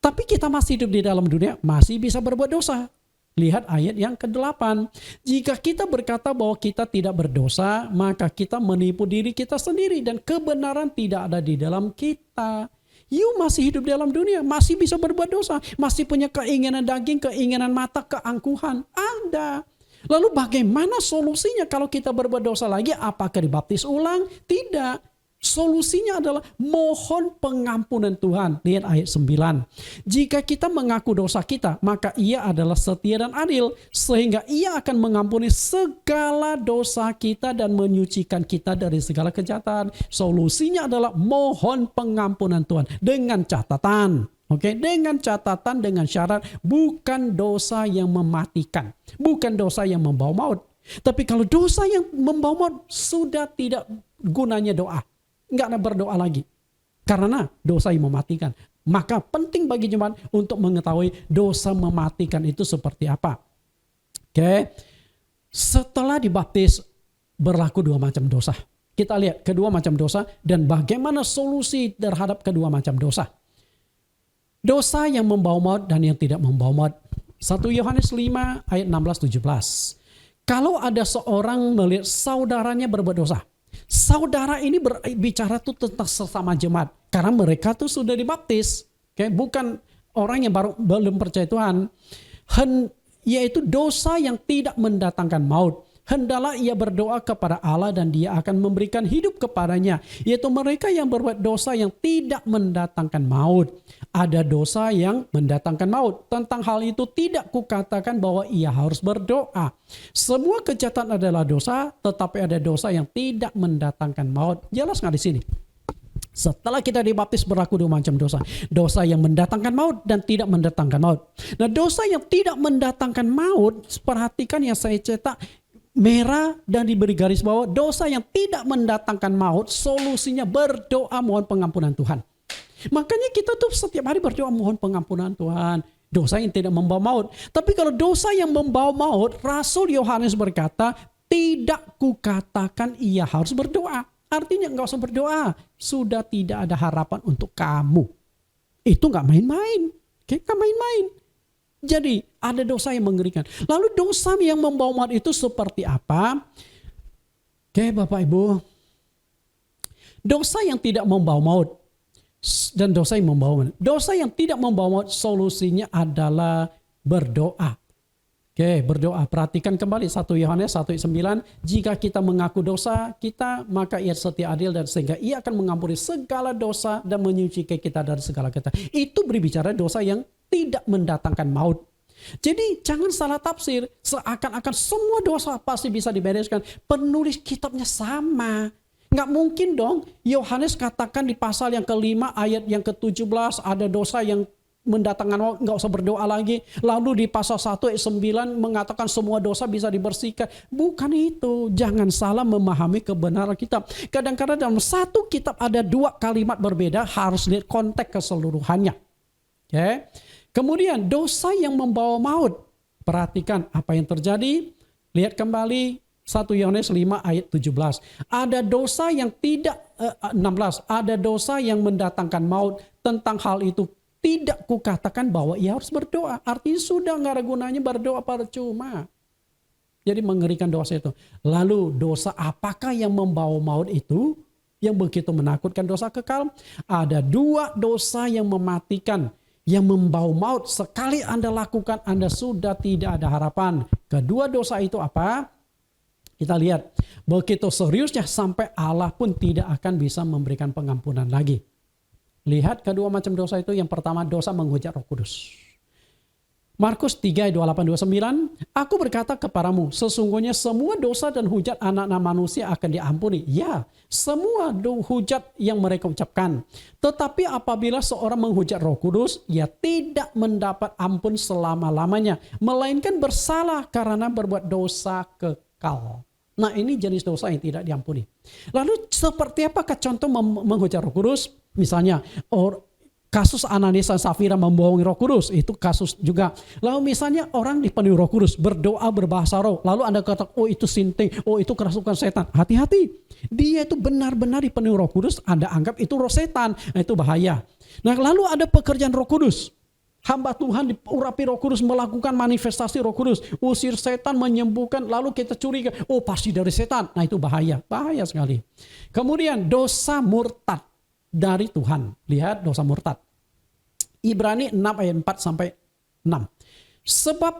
Tapi kita masih hidup di dalam dunia, masih bisa berbuat dosa. Lihat ayat yang ke-8. Jika kita berkata bahwa kita tidak berdosa, maka kita menipu diri kita sendiri dan kebenaran tidak ada di dalam kita. You masih hidup di dalam dunia, masih bisa berbuat dosa, masih punya keinginan daging, keinginan mata, keangkuhan. Ada. Lalu bagaimana solusinya kalau kita berbuat dosa lagi? Apakah dibaptis ulang? Tidak. Solusinya adalah mohon pengampunan Tuhan. Lihat ayat 9. Jika kita mengaku dosa kita, maka Ia adalah setia dan adil, sehingga Ia akan mengampuni segala dosa kita dan menyucikan kita dari segala kejahatan. Solusinya adalah mohon pengampunan Tuhan dengan catatan. Dengan catatan, dengan syarat, bukan dosa yang mematikan, bukan dosa yang membawa maut. Tapi kalau dosa yang membawa maut, sudah tidak gunanya doa. Enggak ada berdoa lagi. Karena dosa yang mematikan. Maka penting bagi jemaat untuk mengetahui dosa mematikan itu seperti apa. Setelah dibaptis berlaku 2 macam dosa. Kita lihat kedua macam dosa dan bagaimana solusi terhadap kedua macam dosa. Dosa yang membawa maut dan yang tidak membawa maut. 1 Yohanes 5 ayat 16-17. Kalau ada seorang melihat saudaranya berbuat dosa. Saudara ini berbicara tuh tentang sesama jemaat. Karena mereka tuh sudah dibaptis. Bukan orang yang belum percaya Tuhan. Yaitu dosa yang tidak mendatangkan maut. Hendalah ia berdoa kepada Allah dan Dia akan memberikan hidup kepadanya. Yaitu mereka yang berbuat dosa yang tidak mendatangkan maut. Ada dosa yang mendatangkan maut. Tentang hal itu tidak kukatakan bahwa ia harus berdoa. Semua kejahatan adalah dosa, tetapi ada dosa yang tidak mendatangkan maut. Jelas nggak di sini? Setelah kita dibaptis berlaku 2 macam dosa. Dosa yang mendatangkan maut dan tidak mendatangkan maut. Nah, dosa yang tidak mendatangkan maut, perhatikan yang saya cetak merah dan diberi garis bawah. Dosa yang tidak mendatangkan maut, solusinya berdoa mohon pengampunan Tuhan. Makanya kita tuh setiap hari berdoa mohon pengampunan Tuhan. Dosa yang tidak membawa maut. Tapi kalau dosa yang membawa maut, Rasul Yohanes berkata, tidak kukatakan ia harus berdoa. Artinya enggak usah berdoa. Sudah tidak ada harapan untuk kamu. Itu enggak main-main. Enggak main-main. Jadi ada dosa yang mengerikan. Lalu dosa yang membawa maut itu seperti apa? Oke Bapak Ibu. Dosa yang tidak membawa maut dan dosa yang membawa maut. Dosa yang tidak membawa maut solusinya adalah berdoa. Oke, berdoa. Perhatikan kembali 1 Yohanes 1:9. Jika kita mengaku dosa kita, maka Ia setia adil dan sehingga Ia akan mengampuni segala dosa dan menyucikan kita dari segala kejahatan. Itu berbicara dosa yang tidak mendatangkan maut. Jadi jangan salah tafsir, seakan-akan semua dosa pasti bisa dibereskan. Penulis kitabnya sama. Nggak mungkin dong Yohanes katakan di pasal yang ke-5 ayat yang ke-17 ada dosa yang mendatangkan maut, nggak usah berdoa lagi. Lalu di pasal 1 ayat 9 mengatakan semua dosa bisa dibersihkan. Bukan itu. Jangan salah memahami kebenaran kitab. Kadang-kadang dalam satu kitab ada 2 kalimat berbeda, harus lihat konteks keseluruhannya. Oke. Kemudian dosa yang membawa maut. Perhatikan apa yang terjadi. Lihat kembali 1 Yohanes 5 ayat 17. Ada dosa yang tidak 16. Ada dosa yang mendatangkan maut. Tentang hal itu tidak kukatakan bahwa ia harus berdoa. Artinya sudah nggak ada gunanya berdoa, percuma. Jadi mengerikan dosa itu. Lalu dosa apakah yang membawa maut itu? Yang begitu menakutkan, dosa kekal. Ada 2 dosa yang mematikan. Yang membawa maut. Sekali Anda lakukan, Anda sudah tidak ada harapan. Kedua dosa itu apa? Kita lihat. Begitu seriusnya sampai Allah pun tidak akan bisa memberikan pengampunan lagi. Lihat kedua macam dosa itu. Yang pertama dosa menghujat Roh Kudus. Markus 3 ayat 28-29. Aku berkata kepadamu, sesungguhnya semua dosa dan hujat anak-anak manusia akan diampuni. Ya, semua hujat yang mereka ucapkan. Tetapi apabila seorang menghujat Roh Kudus, ia tidak mendapat ampun selama-lamanya. Melainkan bersalah karena berbuat dosa kekal. Nah ini jenis dosa yang tidak diampuni. Lalu seperti apakah contoh menghujat Roh Kudus? Misalnya kasus Ananias dan Safira membohongi Roh Kudus, itu kasus juga. Lalu misalnya orang dipenuhi Roh Kudus, berdoa berbahasa roh, lalu Anda kata, oh itu sinting, oh itu kerasukan setan. Hati-hati, dia itu benar-benar dipenuhi Roh Kudus, Anda anggap itu roh setan, nah, itu bahaya. Nah lalu ada pekerjaan Roh Kudus. Hamba Tuhan diurapi Roh Kudus, melakukan manifestasi Roh Kudus, usir setan, menyembuhkan, lalu kita curiga, oh pasti dari setan. Nah itu bahaya, bahaya sekali. Kemudian dosa murtad dari Tuhan. Lihat dosa murtad. Ibrani 6 ayat 4-6. Sebab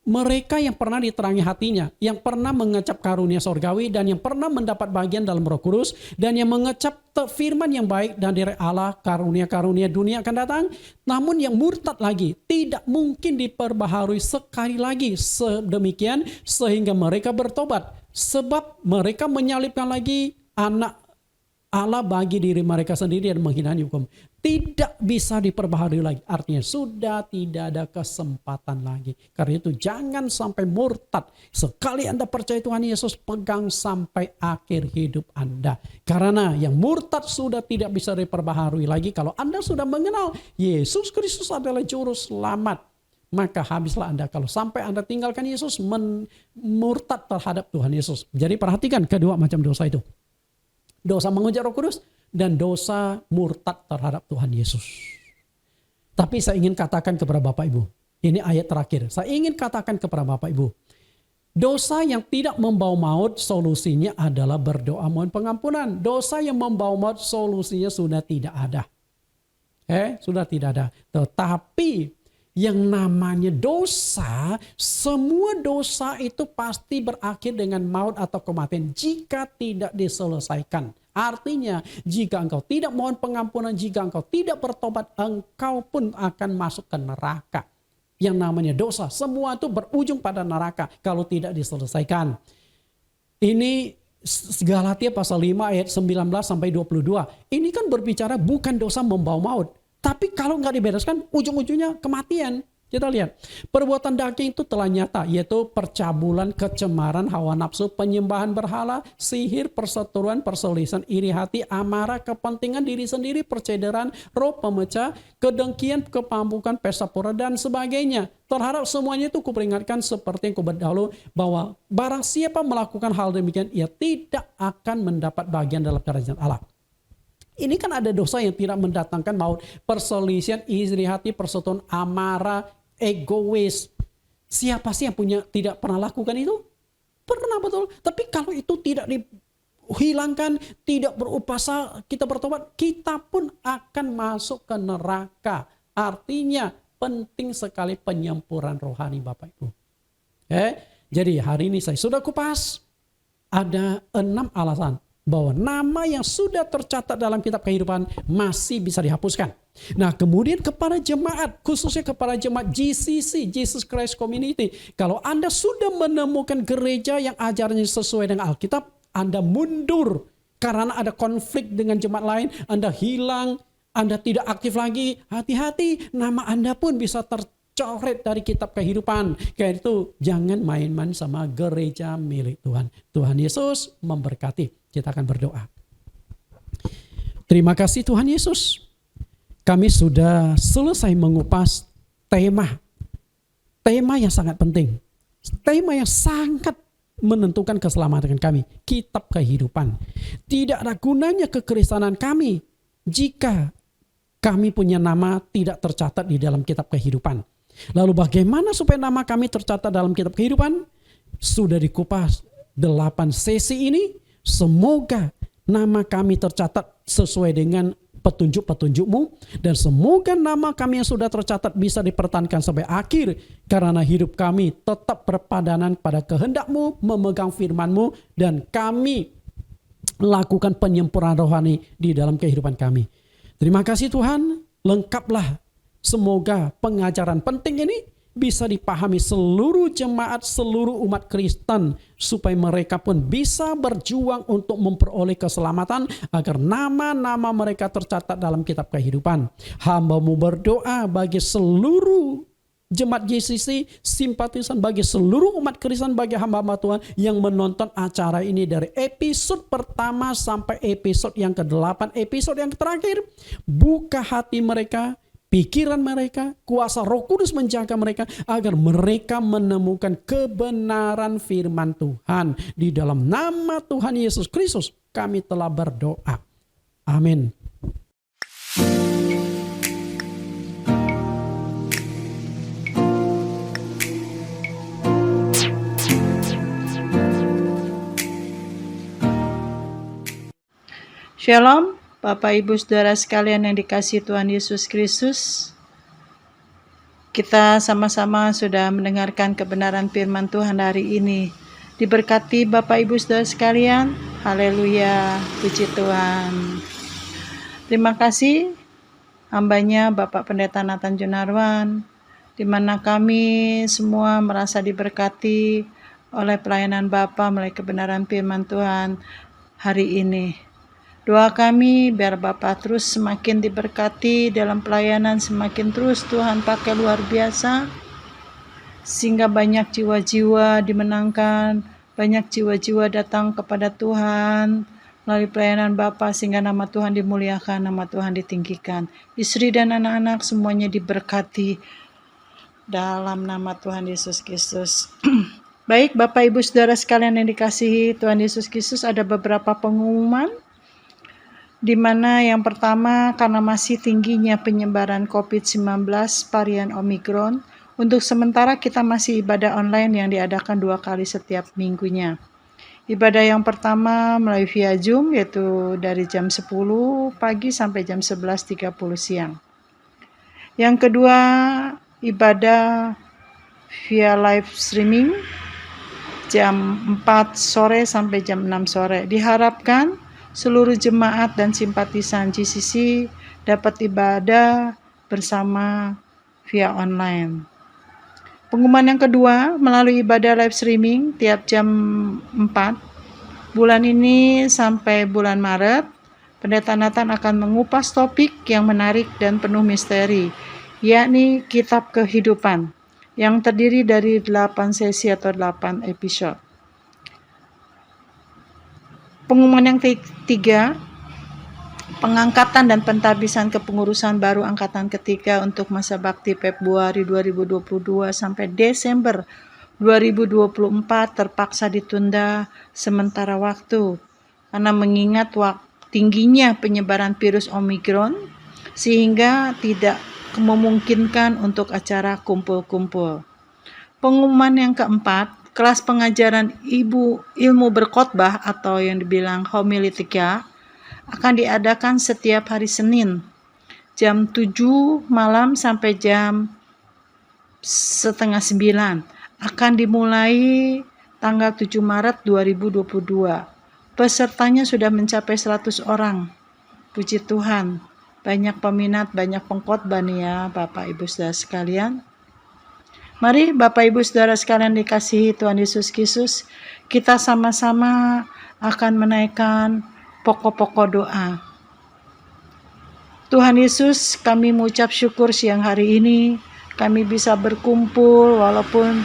mereka yang pernah diterangi hatinya, yang pernah mengecap karunia sorgawi, dan yang pernah mendapat bagian dalam Roh Kudus, dan yang mengecap firman yang baik dan dari Allah, karunia-karunia dunia akan datang. Namun yang murtad lagi tidak mungkin diperbaharui sekali lagi sedemikian sehingga mereka bertobat. Sebab mereka menyalibkan lagi anak Allah bagi diri mereka sendiri dan menghinaan hukum. Tidak bisa diperbaharui lagi. Artinya sudah tidak ada kesempatan lagi. Karena itu jangan sampai murtad. Sekali Anda percaya Tuhan Yesus, pegang sampai akhir hidup Anda. Karena yang murtad sudah tidak bisa diperbaharui lagi. Kalau Anda sudah mengenal Yesus Kristus adalah juru selamat, maka habislah Anda. Kalau sampai Anda tinggalkan Yesus, murtad terhadap Tuhan Yesus. Jadi perhatikan kedua macam dosa itu. Dosa menghujat Roh Kudus dan dosa murtad terhadap Tuhan Yesus. Tapi saya ingin katakan kepada Bapak Ibu, ini ayat terakhir. Saya ingin katakan kepada Bapak Ibu, dosa yang tidak membawa maut solusinya adalah berdoa mohon pengampunan. Dosa yang membawa maut solusinya sudah tidak ada. Sudah tidak ada. Tetapi yang namanya dosa, semua dosa itu pasti berakhir dengan maut atau kematian jika tidak diselesaikan. Artinya jika engkau tidak mohon pengampunan, jika engkau tidak bertobat, engkau pun akan masuk ke neraka. Yang namanya dosa, semua itu berujung pada neraka kalau tidak diselesaikan. Ini Galatia pasal 5 ayat 19-22. Ini kan berbicara bukan dosa membawa maut. Tapi kalau nggak dibereskan, ujung-ujungnya kematian. Kita lihat, perbuatan daging itu telah nyata, yaitu percabulan, kecemaran, hawa nafsu, penyembahan berhala, sihir, perseteruan, perselisihan, iri hati, amarah, kepentingan diri sendiri, percederan, roh pemecah, kedengkian, kepampukan, pesta pora, dan sebagainya. Terhadap semuanya itu kuperingatkan seperti yang kuberdahulu, bahwa barang siapa melakukan hal demikian, ia tidak akan mendapat bagian dalam kerajaan Allah. Ini kan ada dosa yang tidak mendatangkan maut. Perselisihan, iri hati, perseteruan, amarah, egois. Siapa sih yang tidak pernah lakukan itu? Pernah, betul. Tapi kalau itu tidak dihilangkan, tidak berupasa, kita bertobat, kita pun akan masuk ke neraka. Artinya penting sekali penyempurnaan rohani, Bapak Ibu. Jadi hari ini saya sudah kupas, ada 6 alasan bahwa nama yang sudah tercatat dalam kitab kehidupan masih bisa dihapuskan. Nah, kemudian kepada jemaat, khususnya kepada jemaat GCC, Jesus Christ Community, kalau Anda sudah menemukan gereja yang ajarannya sesuai dengan Alkitab, Anda mundur karena ada konflik dengan jemaat lain, Anda hilang, Anda tidak aktif lagi, hati-hati, nama Anda pun bisa tercoret dari kitab kehidupan. Karena itu jangan main-main sama gereja milik Tuhan. Tuhan Yesus memberkati. Kita akan berdoa. Terima kasih Tuhan Yesus. Kami sudah selesai mengupas tema yang sangat penting. Tema yang sangat menentukan keselamatan kami. Kitab kehidupan. Tidak ada gunanya kekristenan kami jika kami punya nama tidak tercatat di dalam kitab kehidupan. Lalu bagaimana supaya nama kami tercatat dalam kitab kehidupan? Sudah dikupas 8 sesi ini. Semoga nama kami tercatat sesuai dengan petunjuk-petunjuk-Mu, dan semoga nama kami yang sudah tercatat bisa dipertahankan sampai akhir, karena hidup kami tetap berpadanan pada kehendak-Mu, memegang firman-Mu, dan kami lakukan penyempurnaan rohani di dalam kehidupan kami. Terima kasih Tuhan, lengkaplah. Semoga pengajaran penting ini bisa dipahami seluruh jemaat, seluruh umat Kristen, supaya mereka pun bisa berjuang untuk memperoleh keselamatan agar nama-nama mereka tercatat dalam kitab kehidupan. Hamba-Mu berdoa bagi seluruh jemaat GCC, simpatisan, bagi seluruh umat Kristen, bagi hamba-hamba Tuhan yang menonton acara ini dari episode pertama sampai episode yang ke-8, episode yang terakhir. Buka hati mereka, pikiran mereka, kuasa Roh Kudus menjaga mereka agar mereka menemukan kebenaran firman Tuhan. Di dalam nama Tuhan Yesus Kristus kami telah berdoa. Amin. Shalom, Bapak Ibu Saudara sekalian yang dikasihi Tuhan Yesus Kristus. Kita sama-sama sudah mendengarkan kebenaran firman Tuhan hari ini. Diberkati Bapak Ibu Saudara sekalian. Haleluya, puji Tuhan. Terima kasih hambanya Bapak Pendeta Nathan Junarwan, di mana kami semua merasa diberkati oleh pelayanan Bapak melalui kebenaran firman Tuhan hari ini. Doa kami biar Bapak terus semakin diberkati dalam pelayanan, semakin terus Tuhan pakai luar biasa, sehingga banyak jiwa-jiwa dimenangkan, banyak jiwa-jiwa datang kepada Tuhan melalui pelayanan Bapak, sehingga nama Tuhan dimuliakan, nama Tuhan ditinggikan. Istri dan anak-anak semuanya diberkati dalam nama Tuhan Yesus Kristus. Baik Bapak Ibu Saudara sekalian yang dikasihi Tuhan Yesus Kristus, ada beberapa pengumuman. Di mana yang pertama, karena masih tingginya penyebaran COVID-19 varian Omicron, untuk sementara kita masih ibadah online yang diadakan 2 kali setiap minggunya. Ibadah yang pertama melalui via Zoom, yaitu dari jam 10 pagi sampai jam 11.30 siang. Yang kedua, ibadah via live streaming jam 4 sore sampai jam 6 sore. Diharapkan seluruh jemaat dan simpatisan GCC dapat ibadah bersama via online. Pengumuman yang kedua, melalui ibadah live streaming tiap jam 4 bulan ini sampai bulan Maret, Pendeta Nathan akan mengupas topik yang menarik dan penuh misteri, yakni Kitab Kehidupan, yang terdiri dari 8 sesi atau 8 episode. Pengumuman yang ketiga, pengangkatan dan pentabisan kepengurusan baru angkatan ketiga untuk masa bakti Februari 2022 sampai Desember 2024 terpaksa ditunda sementara waktu karena mengingat tingginya penyebaran virus Omicron, sehingga tidak memungkinkan untuk acara kumpul-kumpul. Pengumuman yang keempat, kelas pengajaran ilmu berkhotbah atau yang dibilang homiletika akan diadakan setiap hari Senin jam 7 malam sampai jam setengah 9. Akan dimulai tanggal 7 Maret 2022. Pesertanya sudah mencapai 100 orang. Puji Tuhan, banyak peminat, banyak pengkhotbah nih ya Bapak Ibu Saudara sekalian. Mari Bapak Ibu Saudara sekalian dikasihi Tuhan Yesus Kristus, kita sama-sama akan menaikkan pokok-pokok doa. Tuhan Yesus, kami mengucap syukur siang hari ini, kami bisa berkumpul walaupun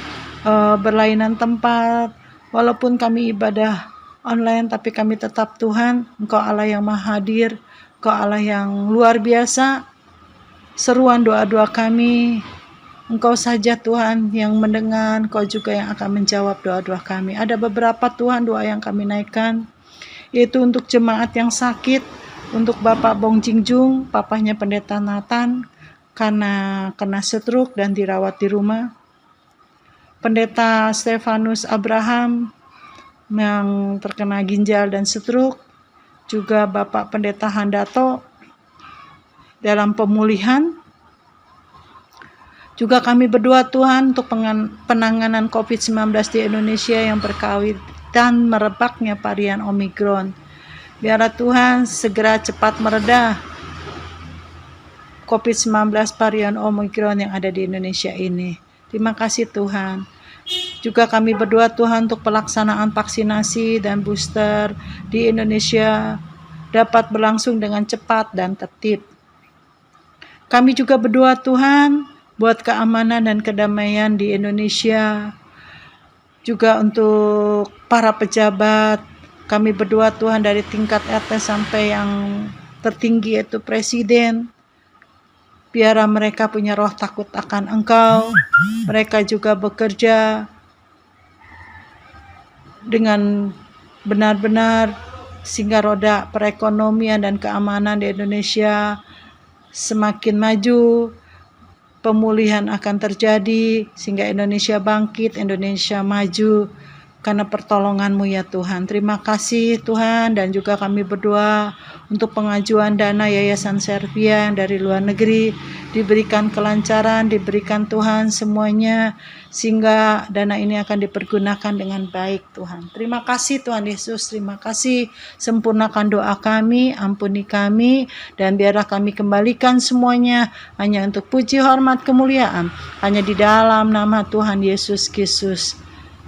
berlainan tempat, walaupun kami ibadah online, tapi kami tetap Tuhan, Engkau Allah yang maha hadir, Engkau Allah yang luar biasa. Seruan doa-doa kami, Engkau saja Tuhan yang mendengar, Engkau juga yang akan menjawab doa-doa kami. Ada beberapa Tuhan doa yang kami naikkan, yaitu untuk jemaat yang sakit, untuk Bapak Bong Jingjung, papahnya Pendeta Nathan, karena kena stroke dan dirawat di rumah. Pendeta Stefanus Abraham yang terkena ginjal dan stroke, juga Bapak Pendeta Handato dalam pemulihan. Juga kami berdoa Tuhan untuk penanganan COVID-19 di Indonesia yang berkaitan merebaknya varian Omikron. Biarlah Tuhan segera cepat mereda COVID-19 varian Omikron yang ada di Indonesia ini. Terima kasih Tuhan. Juga kami berdoa Tuhan untuk pelaksanaan vaksinasi dan booster di Indonesia dapat berlangsung dengan cepat dan tertib. Kami juga berdoa Tuhan buat keamanan dan kedamaian di Indonesia. Juga untuk para pejabat, kami berdoa Tuhan dari tingkat RT sampai yang tertinggi yaitu Presiden. Biarlah mereka punya roh takut akan Engkau. Mereka juga bekerja dengan benar-benar sehingga roda perekonomian dan keamanan di Indonesia semakin maju. Pemulihan akan terjadi sehingga Indonesia bangkit, Indonesia maju karena pertolongan-Mu ya Tuhan. Terima kasih Tuhan, dan juga kami berdoa untuk pengajuan dana Yayasan Servia yang dari luar negeri, diberikan kelancaran, diberikan Tuhan semuanya, sehingga dana ini akan dipergunakan dengan baik Tuhan. Terima kasih Tuhan Yesus, terima kasih. Sempurnakan doa kami, ampuni kami, dan biarlah kami kembalikan semuanya hanya untuk puji, hormat, kemuliaan, hanya di dalam nama Tuhan Yesus Kristus.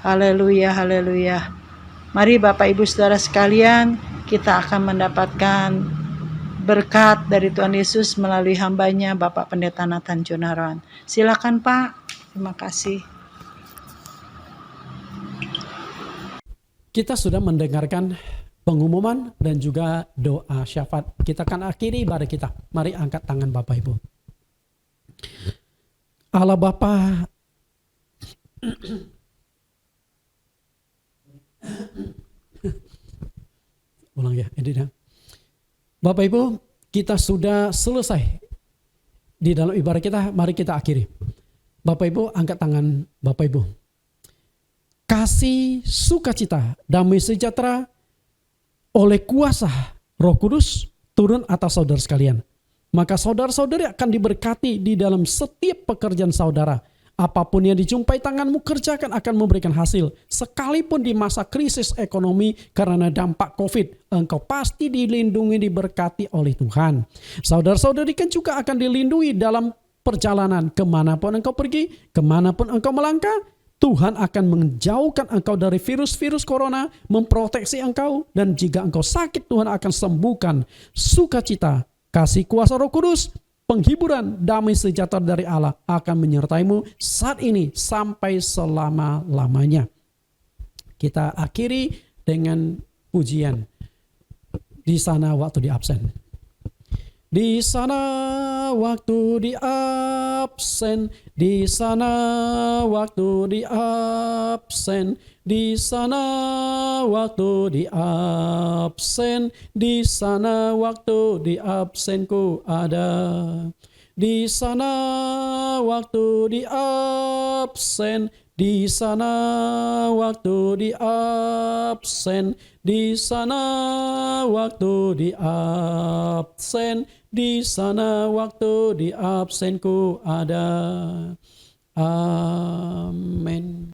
Haleluya, haleluya. Mari Bapak Ibu Saudara sekalian, kita akan mendapatkan berkat dari Tuhan Yesus melalui hambanya Bapak Pendeta Nathan Jonaran. Silakan Pak, terima kasih. Kita sudah mendengarkan pengumuman dan juga doa syafaat. Kita akan akhiri ibadah kita. Mari angkat tangan Bapak Ibu. Allah Bapa, ulang ya, edit ya. Bapak Ibu, kita sudah selesai di dalam ibadah kita. Mari kita akhiri. Bapak Ibu, angkat tangan Bapak Ibu. Kasih, sukacita, damai sejahtera oleh kuasa Roh Kudus turun atas saudara sekalian. Maka saudara-saudari akan diberkati di dalam setiap pekerjaan saudara. Apapun yang dijumpai tanganmu kerjakan akan memberikan hasil. Sekalipun di masa krisis ekonomi karena dampak COVID, engkau pasti dilindungi, diberkati oleh Tuhan. Saudara-saudari kan juga akan dilindungi dalam perjalanan. Kemanapun engkau pergi, kemanapun engkau melangkah, Tuhan akan menjauhkan engkau dari virus-virus corona, memproteksi engkau, dan jika engkau sakit, Tuhan akan sembuhkan. Sukacita, kasih kuasa Roh Kudus, penghiburan, damai sejahtera dari Allah akan menyertaimu saat ini sampai selama-lamanya. Kita akhiri dengan pujian. Di sana waktu di absen. Di sana waktu di absen, di sana waktu di absen, di sana waktu di absen, di sana waktu di absenku ada. di sana waktu di absen, di sana waktu di absen, di sana waktu di absen, di sana waktu di absenku ada. Amin.